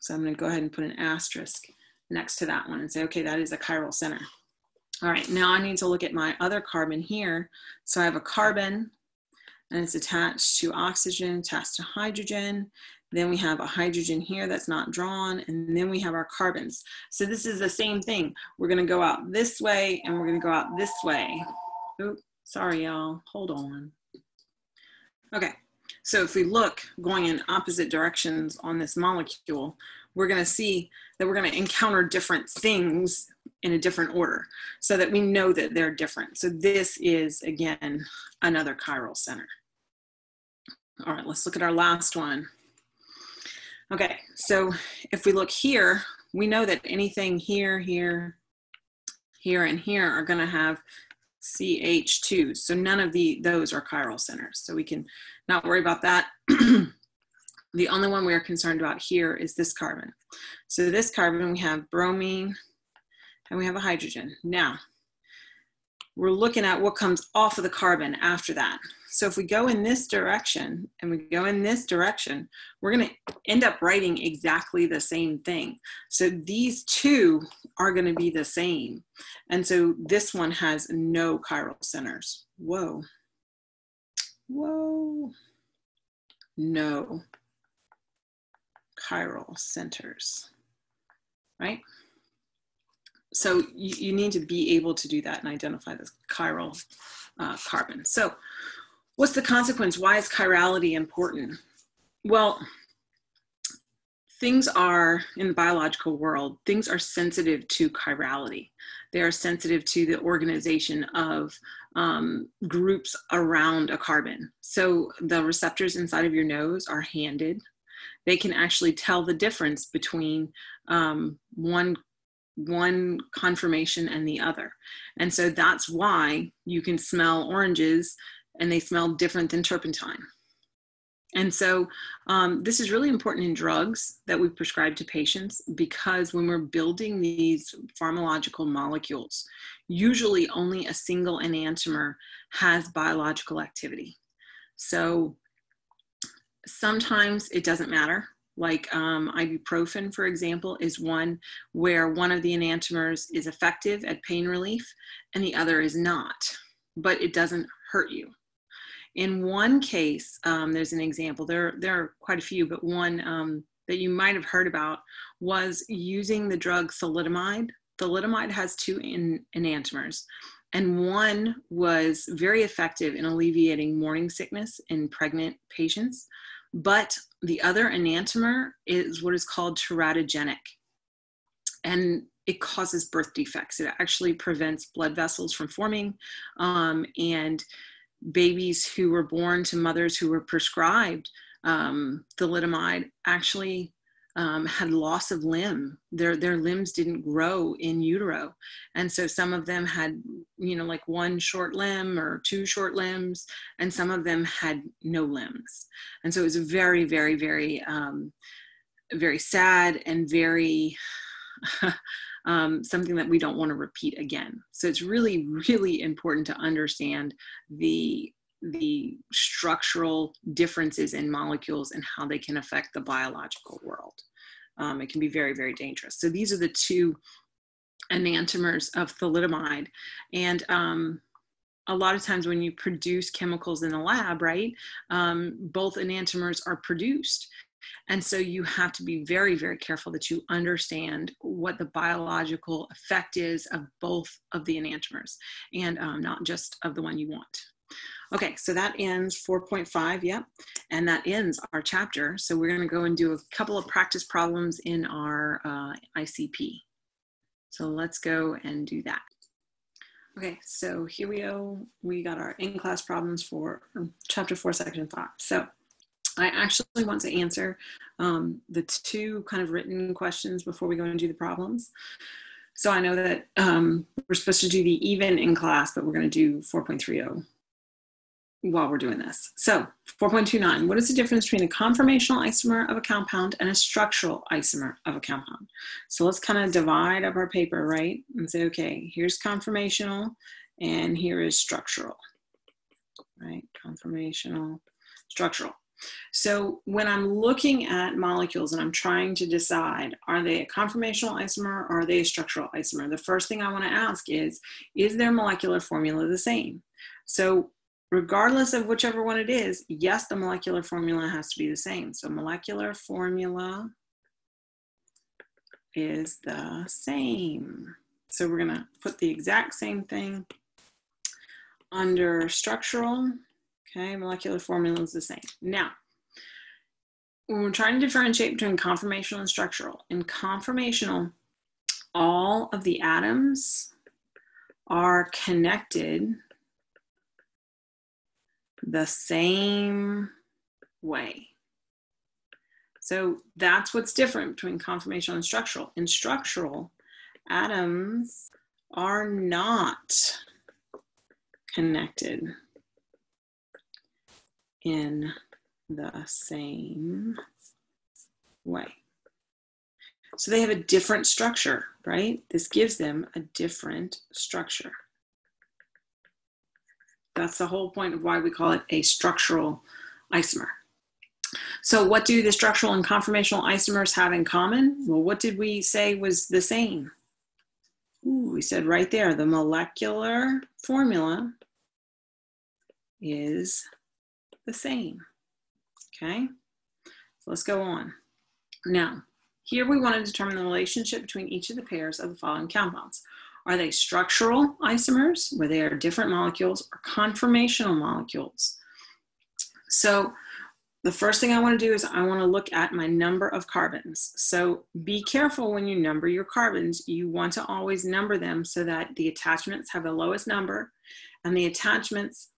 So I'm going to go ahead and put an asterisk next to that one and say, okay, that is a chiral center. All right, now I need to look at my other carbon here. So I have a carbon, and it's attached to oxygen, attached to hydrogen. Then we have a hydrogen here that's not drawn, and then we have our carbons. So this is the same thing. We're gonna go out this way, and we're gonna go out this way. Oops, sorry y'all, hold on. Okay, so if we look going in opposite directions on this molecule, we're gonna see that we're gonna encounter different things in a different order so that we know that they're different. So this is, again, another chiral center. All right, let's look at our last one. Okay, so if we look here, we know that anything here, here, here, and here are gonna have CH2. So none of those are chiral centers. So we can not worry about that. The only one we are concerned about here is this carbon. So this carbon, we have bromine, and we have a hydrogen. Now, we're looking at what comes off of the carbon after that. So if we go in this direction and we go in this direction, we're gonna end up writing exactly the same thing. So these two are gonna be the same. And so this one has no chiral centers. Whoa, whoa, no chiral centers, right? So you need to be able to do that and identify this chiral carbon. So what's the consequence? Why is chirality important? Well, things are, in the biological world, things are sensitive to chirality. They are sensitive to the organization of groups around a carbon. So the receptors inside of your nose are handed. They can actually tell the difference between one conformation and the other. And so that's why you can smell oranges and they smell different than turpentine. And so this is really important in drugs that we prescribe to patients, because when we're building these pharmacological molecules, usually only a single enantiomer has biological activity. So sometimes it doesn't matter. Like ibuprofen, for example, is one where one of the enantiomers is effective at pain relief and the other is not, but it doesn't hurt you. In one case, there's an example, there are quite a few, but one that you might have heard about was using the drug thalidomide. Thalidomide has 2 enantiomers, and one was very effective in alleviating morning sickness in pregnant patients. But the other enantiomer is what is called teratogenic, and it causes birth defects. It actually prevents blood vessels from forming, and babies who were born to mothers who were prescribed thalidomide actually had loss of limb. Their limbs didn't grow in utero. And so some of them had, like one short limb or two short limbs, and some of them had no limbs. And so it was very, very, very, very sad and very something that we don't want to repeat again. So it's really, really important to understand the structural differences in molecules and how they can affect the biological world. It can be very, very dangerous. So these are the two enantiomers of thalidomide. And a lot of times when you produce chemicals in the lab, right, both enantiomers are produced. And so you have to be very, very careful that you understand what the biological effect is of both of the enantiomers, and not just of the one you want. Okay, so that ends 4.5, yep, and that ends our chapter. So we're going to go and do a couple of practice problems in our ICP. So let's go and do that. Okay, so here we go. We got our in-class problems for chapter 4, section 5. So I actually want to answer the two kind of written questions before we go and do the problems. So I know that we're supposed to do the even in class, but we're going to do 4.30 while we're doing this. So 4.29, what is the difference between a conformational isomer of a compound and a structural isomer of a compound? So let's kind of divide up our paper, right? And say, okay, here's conformational and here is structural, right? Conformational, structural. So when I'm looking at molecules and I'm trying to decide, are they a conformational isomer or are they a structural isomer? The first thing I want to ask is their molecular formula the same? So regardless of whichever one it is, yes, the molecular formula has to be the same. So molecular formula is the same. So we're going to put the exact same thing under structural. Okay, molecular formula is the same. Now, when we're trying to differentiate between conformational and structural, in conformational, all of the atoms are connected the same way. So that's what's different between conformational and structural. In structural, atoms are not connected in the same way. So they have a different structure, right? This gives them a different structure. That's the whole point of why we call it a structural isomer. So what do the structural and conformational isomers have in common? Well, what did we say was the same? Ooh, we said right there, the molecular formula is the same. Okay, so let's go on. Now, here we want to determine the relationship between each of the pairs of the following compounds. Are they structural isomers, where they are different molecules, or conformational molecules? So the first thing I want to do is I want to look at my number of carbons. So be careful when you number your carbons. You want to always number them so that the attachments have the lowest number, and the attachments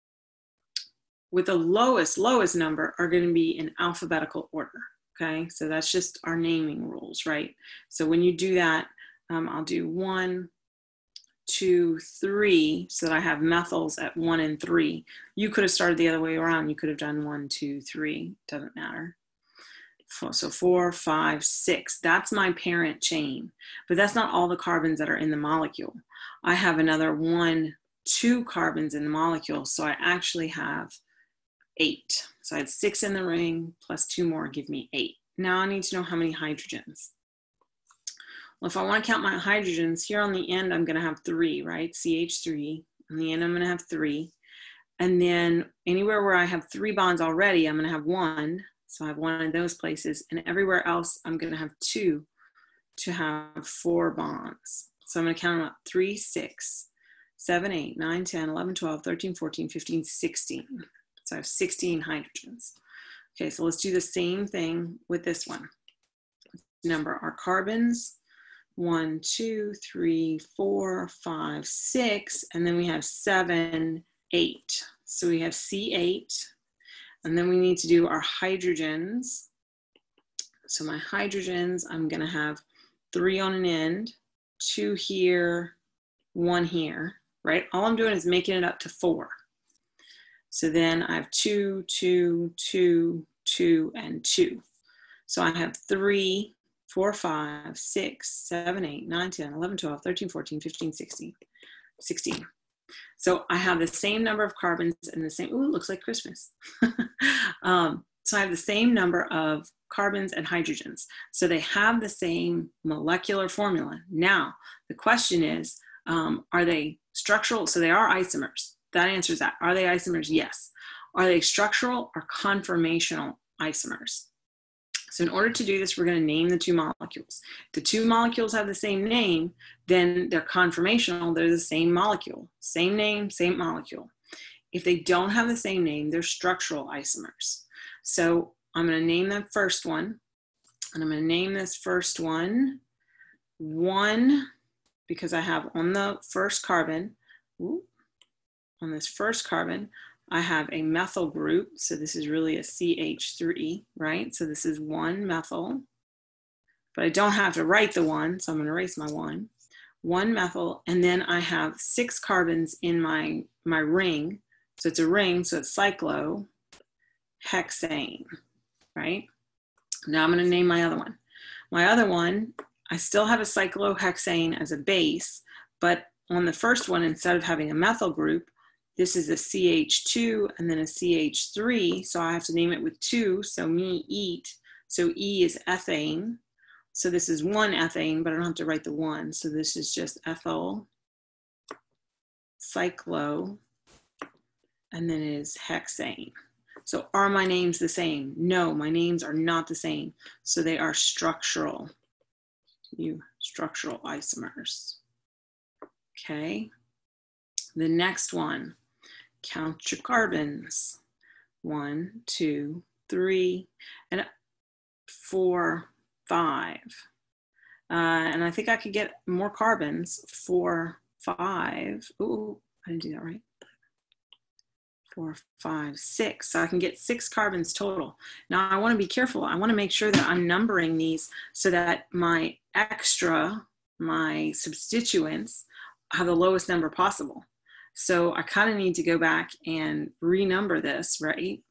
with the lowest number are going to be in alphabetical order. Okay, so that's just our naming rules, right? So when you do that, I'll do 1, 2, 3, so that I have methyls at 1 and 3. You could have started the other way around. You could have done 1, 2, 3, doesn't matter. So 4, 5, 6, that's my parent chain, but that's not all the carbons that are in the molecule. I have another 1, 2 carbons in the molecule, so I actually have 8. So I had 6 in the ring plus 2 more give me 8. Now I need to know how many hydrogens. Well, if I want to count my hydrogens, here on the end, I'm going to have 3, right? CH3. On the end, I'm going to have 3. And then anywhere where I have 3 bonds already, I'm going to have 1. So I have 1 in those places. And everywhere else, I'm going to have 2 to have 4 bonds. So I'm going to count them up. 3, 6, 7, 8, 9, 10, 11, 12, 13, 14, 15, 16. So I have 16 hydrogens. Okay, so let's do the same thing with this one. Number our carbons. 1, 2, 3, 4, 5, 6, and then we have 7, 8. So we have C8, And then we need to do our hydrogens. So my hydrogens, I'm gonna have 3 on an end, 2 here, 1 here, right? All I'm doing is making it up to 4. So then I have 2, 2, 2, 2, and 2. So I have 3, 4, 5, 6, 7, 8, 9, 10, 11, 12, 13, 14, 15, 16. So I have the same number of carbons and the same, ooh, it looks like Christmas. So I have the same number of carbons and hydrogens. So they have the same molecular formula. Now, the question is, are they structural? So they are isomers. That answers that. Are they isomers? Yes. Are they structural or conformational isomers? So in order to do this, we're going to name the 2 molecules. If the 2 molecules have the same name, then they're conformational. They're the same molecule. Same name, same molecule. If they don't have the same name, they're structural isomers. So I'm going to name the first one. And I'm going to name this first one 1, because I have on the first carbon, on this first carbon, I have a methyl group. So this is really a CH3, right? So this is 1 methyl, but I don't have to write the 1. So I'm going to erase my 1. 1 methyl. And then I have 6 carbons in my ring. So it's a ring. So it's cyclohexane, right? Now I'm going to name my other one. My other one, I still have a cyclohexane as a base, but on the first one, instead of having a methyl group, this is a CH2 and then a CH3, so I have to name it with 2, so me eat. So E is ethane. So this is 1 ethane, but I don't have to write the 1. So this is just ethyl, cyclo, and then it is hexane. So are my names the same? No, my names are not the same. So they are structural, structural isomers. Okay, the next one. Count your carbons. 1, 2, 3, and 4, 5. And I think I could get more carbons. 4, 5. Ooh, I didn't do that right. 4, 5, 6. So I can get 6 carbons total. Now I want to be careful. I want to make sure that I'm numbering these so that my substituents have the lowest number possible. So I kind of need to go back and renumber this, right?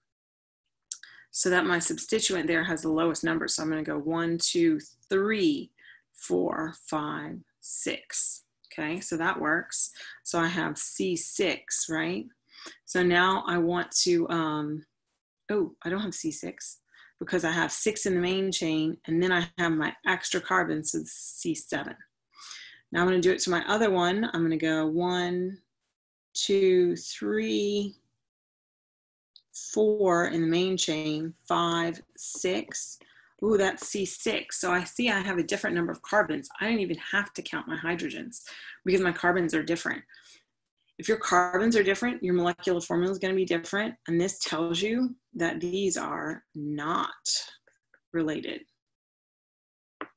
So that my substituent there has the lowest number. So I'm going to go 1, 2, 3, 4, 5, 6. Okay, so that works. So I have C6, right? So now I want to, oh, I don't have C6 because I have 6 in the main chain and then I have my extra carbon, so C7. Now I'm going to do it to my other one. I'm going to go 1, 2, 3, 4 in the main chain, 5, 6. Ooh, that's C6. So I see I have a different number of carbons. I don't even have to count my hydrogens because my carbons are different. If your carbons are different, your molecular formula is going to be different. And this tells you that these are not related.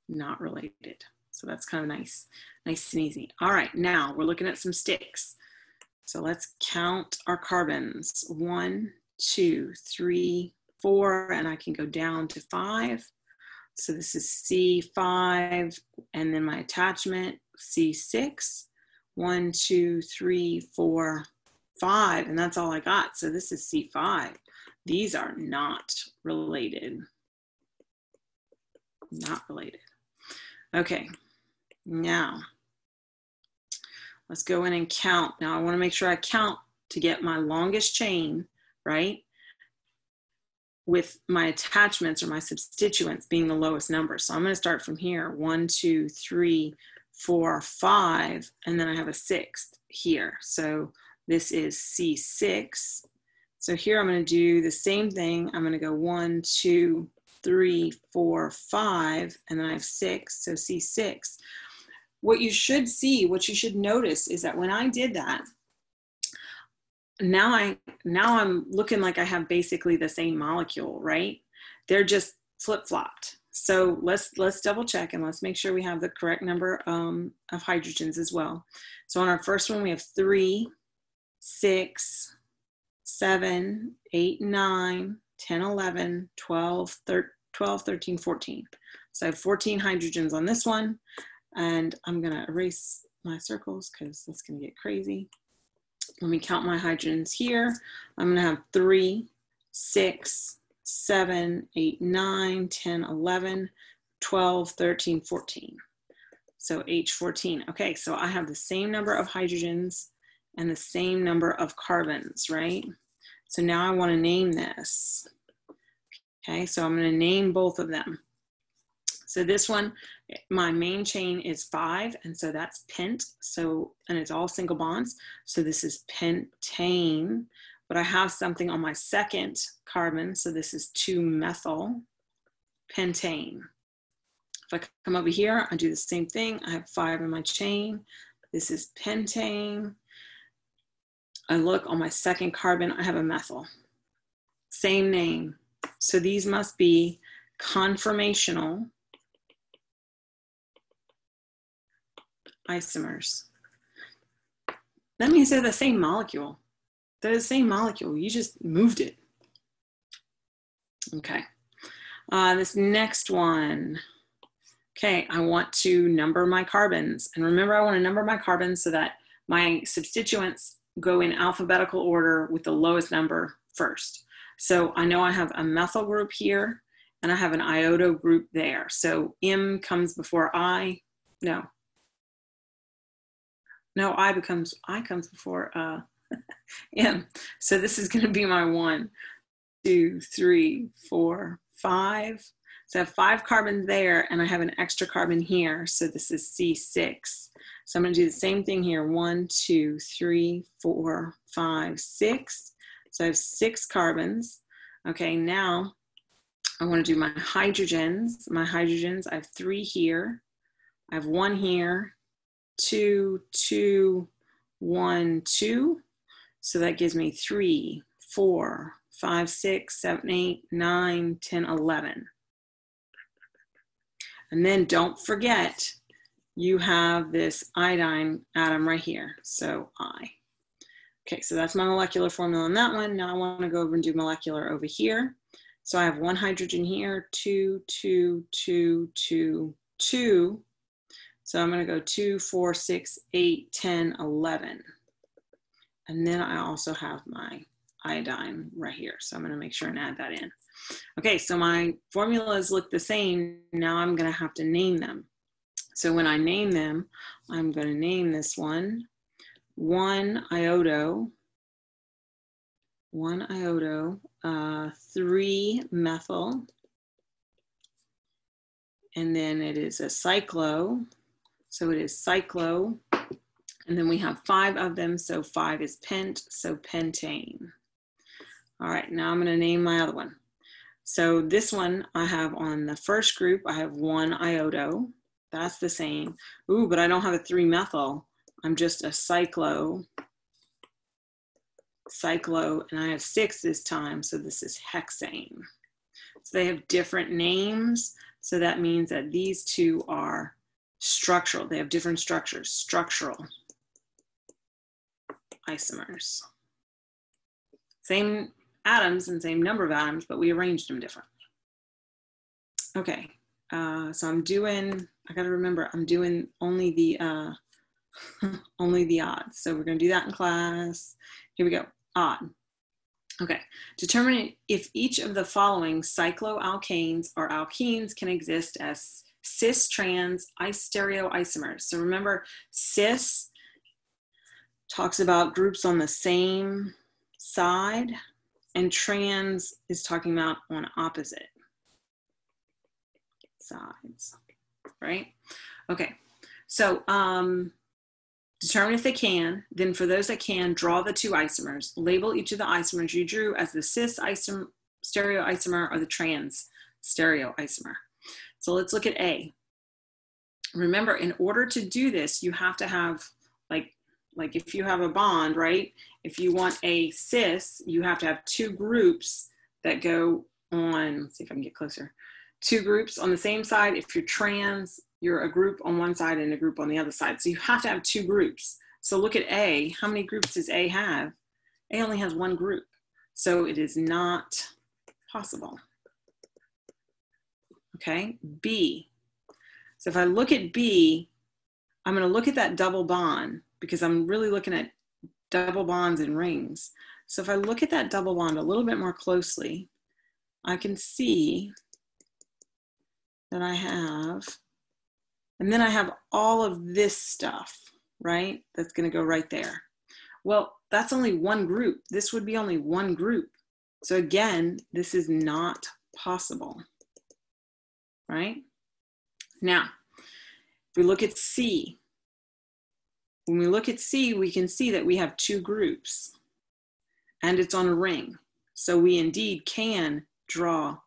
Not related. So that's kind of nice. Nice and easy. All right, now we're looking at some sticks. So let's count our carbons. 1, 2, 3, 4, and I can go down to 5. So this is C5, and then my attachment, C6. 1, 2, 3, 4, 5, and that's all I got. So this is C5. These are not related. Not related. Okay, now let's go in and count. Now I want to make sure I count to get my longest chain, right? With my attachments or my substituents being the lowest number. So I'm going to start from here. 1, 2, 3, 4, 5, and then I have a 6th here. So this is C6. So here I'm going to do the same thing. I'm going to go 1, 2, 3, 4, 5, and then I have 6. So C6. What you should see, what you should notice is that when I did that, now I'm looking like I have basically the same molecule, right? They're just flip-flopped. So let's double check and let's make sure we have the correct number of hydrogens as well. So on our first one, we have 3, 6, 7, 8, 9, 10, 11, 12, 13, 14. So I have 14 hydrogens on this one, and I'm gonna erase my circles because that's gonna get crazy. Let me count my hydrogens here. I'm gonna have 3, 6, 7, 8, 9, 10, 11, 12, 13, 14. So H14. Okay, so I have the same number of hydrogens and the same number of carbons, right? So now I want to name this. Okay, so I'm going to name both of them. So this one, my main chain is 5, and so that's pent. So, and it's all single bonds. So this is pentane, but I have something on my second carbon. So this is 2-methyl pentane. If I come over here, I do the same thing. I have 5 in my chain. This is pentane. I look on my second carbon, I have a methyl. Same name. So these must be conformational isomers. That means they're the same molecule. They're the same molecule. You just moved it. Okay. This next one. Okay, I want to number my carbons. And remember, I want to number my carbons so that my substituents go in alphabetical order with the lowest number first. So I know I have a methyl group here, and I have an iodo group there. So M comes before I. No, I comes before M. So this is going to be my 1, 2, 3, 4, 5. So I have 5 carbons there, and I have an extra carbon here. So this is C6. So I'm going to do the same thing here. 1, 2, 3, 4, 5, 6. So I have 6 carbons. Okay, now I want to do my hydrogens. My hydrogens, I have 3 here. I have 1 here, 2, 2, 1, 2. So that gives me 3, 4, 5, 6, 7, 8, 9, 10, 11. And then don't forget, you have this iodine atom right here, so I. Okay, so that's my molecular formula on that one. Now I want to go over and do molecular over here. So I have 1 hydrogen here, 2, 2, 2, 2, 2. So I'm going to go 2, 4, 6, 8, 10, 11. And then I also have my iodine right here. So I'm going to make sure and add that in. Okay, so my formulas look the same. Now I'm going to have to name them. So when I name them, I'm going to name this one 1-iodo, 3-methyl, and then it is a cyclo. So it is cyclo, and then we have 5 of them. So 5 is pent, so pentane. All right, now I'm going to name my other one. So this one I have on the first group, I have 1-iodo. That's the same. Ooh, but I don't have a 3-methyl. I'm just a cyclo, and I have 6 this time. So this is hexane. So they have different names. So that means that these two are structural. They have different structures, structural isomers. Same atoms and same number of atoms, but we arranged them differently. Okay, so I'm doing, I gotta remember, I'm doing only the only the odds. So we're gonna do that in class. Here we go, odd. Okay, determine if each of the following cycloalkanes or alkenes can exist as cis trans Is Stereo Isomers. So remember, cis talks about groups on the same side, and trans is talking about on opposite sides, right? Okay, so determine if they can, then for those that can, draw the 2 isomers. Label each of the isomers you drew as the cis stereo isomer or the trans stereo isomer. So let's look at A. Remember, in order to do this, you have to have, like if you have a bond, right? If you want a cis, you have to have 2 groups that go on, let's see if I can get closer. 2 groups on the same side. If you're trans, you're a group on one side and a group on the other side. So you have to have 2 groups. So look at A. How many groups does A have? A only has 1 group. So it is not possible. Okay, B. So if I look at B, I'm going to look at that double bond because I'm really looking at double bonds and rings. So if I look at that double bond a little bit more closely, I can see that I have, and then I have all of this stuff, right? That's going to go right there. Well, that's only one group. This would be only one group. So again, this is not possible, right? Now, if we look at C, when we look at C, we can see that we have two groups and it's on a ring. So we indeed can draw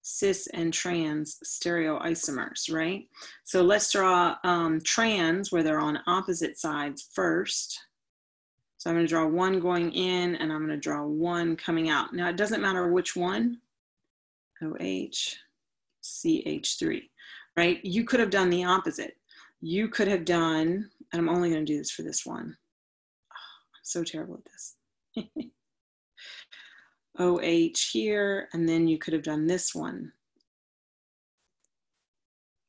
cis and trans stereoisomers, right? So let's draw trans where they're on opposite sides first. So I'm going to draw one going in and I'm going to draw one coming out. Now it doesn't matter which one, OH, CH3, right? You could have done the opposite. You could have done, and I'm only going to do this for this one. Oh, I'm so terrible at this. OH here, and then you could have done this one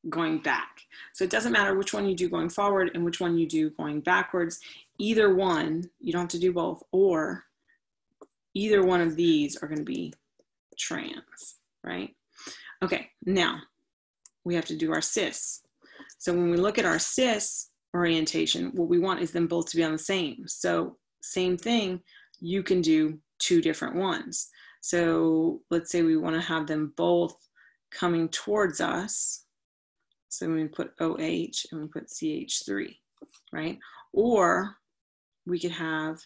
going back. So it doesn't matter which one you do going forward and which one you do going backwards. Either one, you don't have to do both, or either one of these are going to be trans, right? Okay, now we have to do our cis. So when we look at our cis orientation, what we want is them both to be on the same. So same thing, you can do two different ones. So let's say we want to have them both coming towards us. So we put OH and we put CH3, right? Or we could have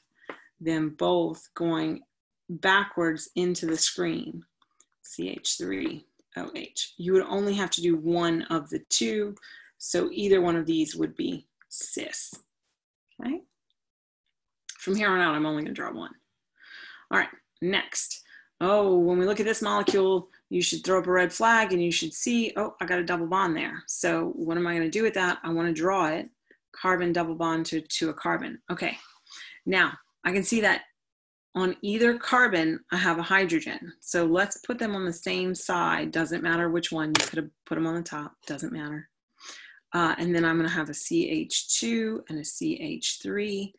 them both going backwards into the screen, CH3, OH. You would only have to do one of the two. So either one of these would be cis, okay? From here on out, I'm only gonna draw one. All right, next. Oh, when we look at this molecule, you should throw up a red flag and you should see, oh, I got a double bond there. So what am I gonna do with that? I wanna draw it, carbon double bond to a carbon. Okay, now I can see that on either carbon, I have a hydrogen. So let's put them on the same side. Doesn't matter which one, you could have put them on the top, doesn't matter. And then I'm gonna have a CH2 and a CH3.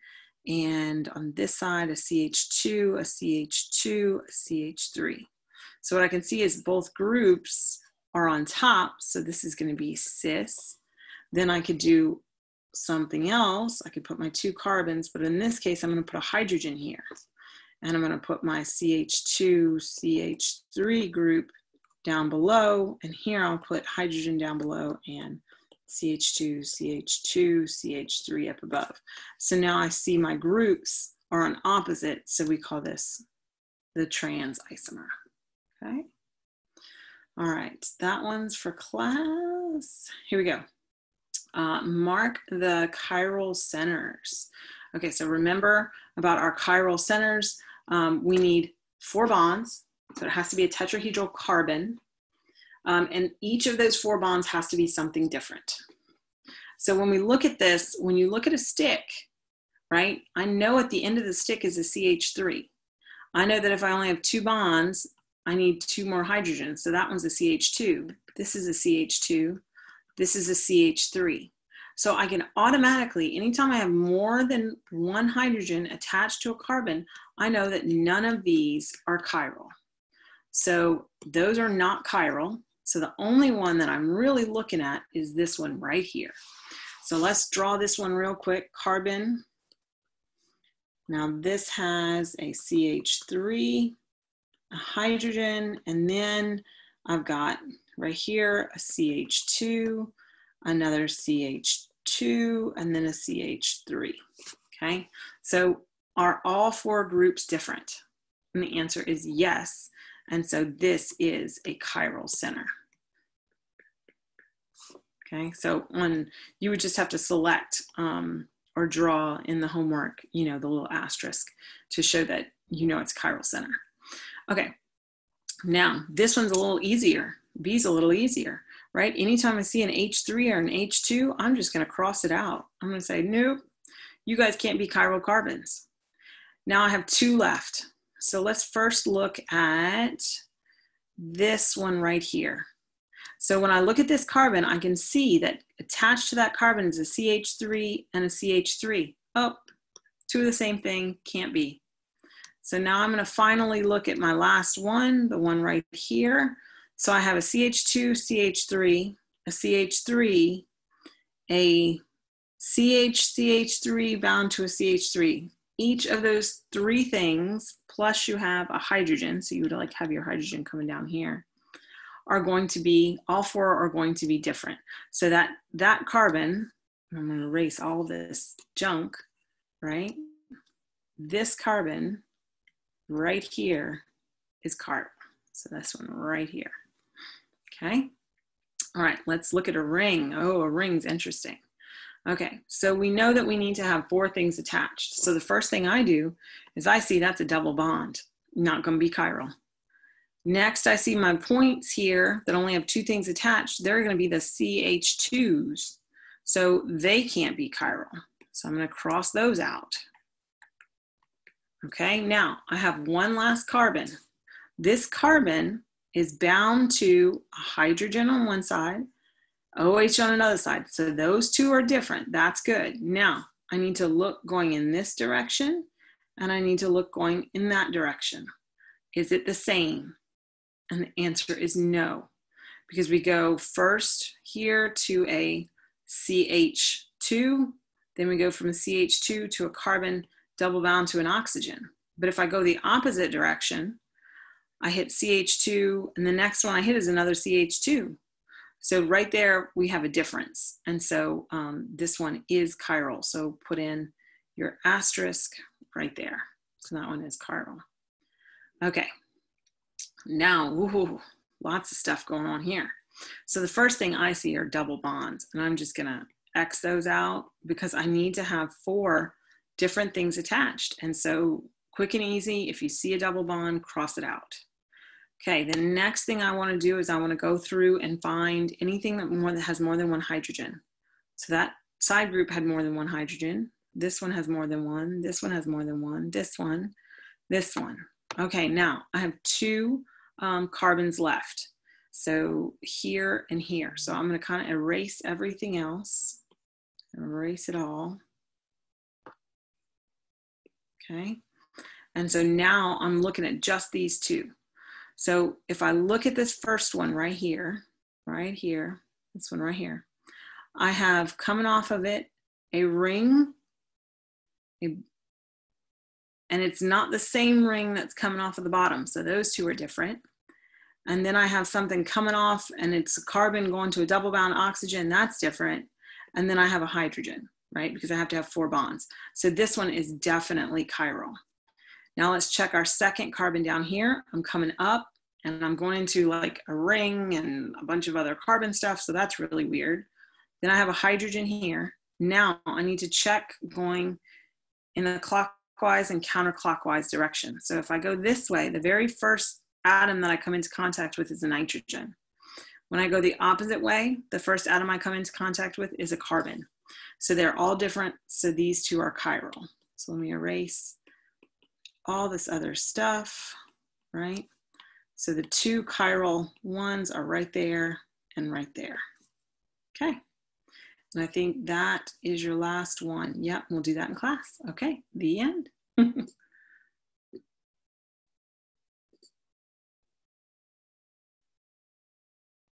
And on this side, a CH2, a CH2, a CH3. So what I can see is both groups are on top. So this is gonna be cis. Then I could do something else. I could put my two carbons, but in this case, I'm gonna put a hydrogen here. And I'm gonna put my CH2, CH3 group down below. And here I'll put hydrogen down below and CH2, CH2, CH3 up above. So now I see my groups are on opposite, so we call this the trans isomer, okay? All right, that one's for class. Here we go. Mark the chiral centers. Okay, so remember about our chiral centers, we need 4 bonds, so it has to be a tetrahedral carbon. And each of those 4 bonds has to be something different. So when we look at this, when you look at a stick, right, I know at the end of the stick is a CH3. I know that if I only have 2 bonds, I need 2 more hydrogens. So that one's a CH2. This is a CH2. This is a CH3. So I can automatically, anytime I have more than 1 hydrogen attached to a carbon, I know that none of these are chiral. So those are not chiral. So the only one that I'm really looking at is this one right here. So let's draw this one real quick, carbon. Now this has a CH3, a hydrogen, and then I've got right here a CH2, another CH2, and then a CH3, okay? So are all 4 groups different? And the answer is yes. And so this is a chiral center. Okay, so you would just have to select or draw in the homework, you know, the little asterisk to show that you know it's chiral center. Okay, now this one's a little easier. B's a little easier, right? Anytime I see an H3 or an H2, I'm just gonna cross it out. I'm gonna say, nope, you guys can't be chiral carbons. Now I have 2 left. So let's first look at this one right here. So when I look at this carbon, I can see that attached to that carbon is a CH3 and a CH3. Oh, two of the same thing, can't be. So now I'm going to finally look at my last one, the one right here. So I have a CH2, CH3, a CH3, a CH3 bound to a CH3. Each of those three things, plus you have a hydrogen, so you would like have your hydrogen coming down here, are going to be, all four are going to be different. So that carbon, I'm going to erase all this junk, right? This carbon right here is carbon. So this one right here. Okay. All right, let's look at a ring. Oh, a ring's interesting. Okay, so we know that we need to have four things attached. So the first thing I do is I see that's a double bond, not going to be chiral. Next, I see my points here that only have two things attached. They're going to be the CH2s, so they can't be chiral. So I'm going to cross those out. Okay, now I have one last carbon. This carbon is bound to a hydrogen on one side, OH on another side. So those two are different. That's good. Now I need to look going in this direction and I need to look going in that direction. Is it the same? And the answer is no, because we go first here to a CH2, then we go from a CH2 to a carbon double bound to an oxygen. But if I go the opposite direction, I hit CH2 and the next one I hit is another CH2. So right there we have a difference. And so this one is chiral. So put in your asterisk right there. So that one is chiral. Okay. Now, ooh, lots of stuff going on here. So the first thing I see are double bonds, and I'm just gonna X those out because I need to have four different things attached. And so quick and easy, if you see a double bond, cross it out. Okay, the next thing I wanna do is I wanna go through and find anything that has more than one hydrogen. So that side group had more than one hydrogen. This one has more than one. This one has more than one. This one, this one. Okay, now I have two carbons left. So here and here. So I'm going to kind of erase everything else. Erase it all. Okay. And so now I'm looking at just these two. So if I look at this first one right here, this one right here, I have coming off of it a ring, and it's not the same ring that's coming off of the bottom. So those two are different. And then I have something coming off and it's a carbon going to a double bound oxygen, that's different. And then I have a hydrogen, right? Because I have to have four bonds. So this one is definitely chiral. Now let's check our second carbon down here. I'm coming up and I'm going into like a ring and a bunch of other carbon stuff. So that's really weird. Then I have a hydrogen here. Now I need to check going in the clockwise and counterclockwise direction. So if I go this way, the very first atom that I come into contact with is a nitrogen. When I go the opposite way, the first atom I come into contact with is a carbon. So they're all different. So these two are chiral. So let me erase all this other stuff, right? So the two chiral ones are right there and right there. Okay. And I think that is your last one. Yep, we'll do that in class. Okay, the end.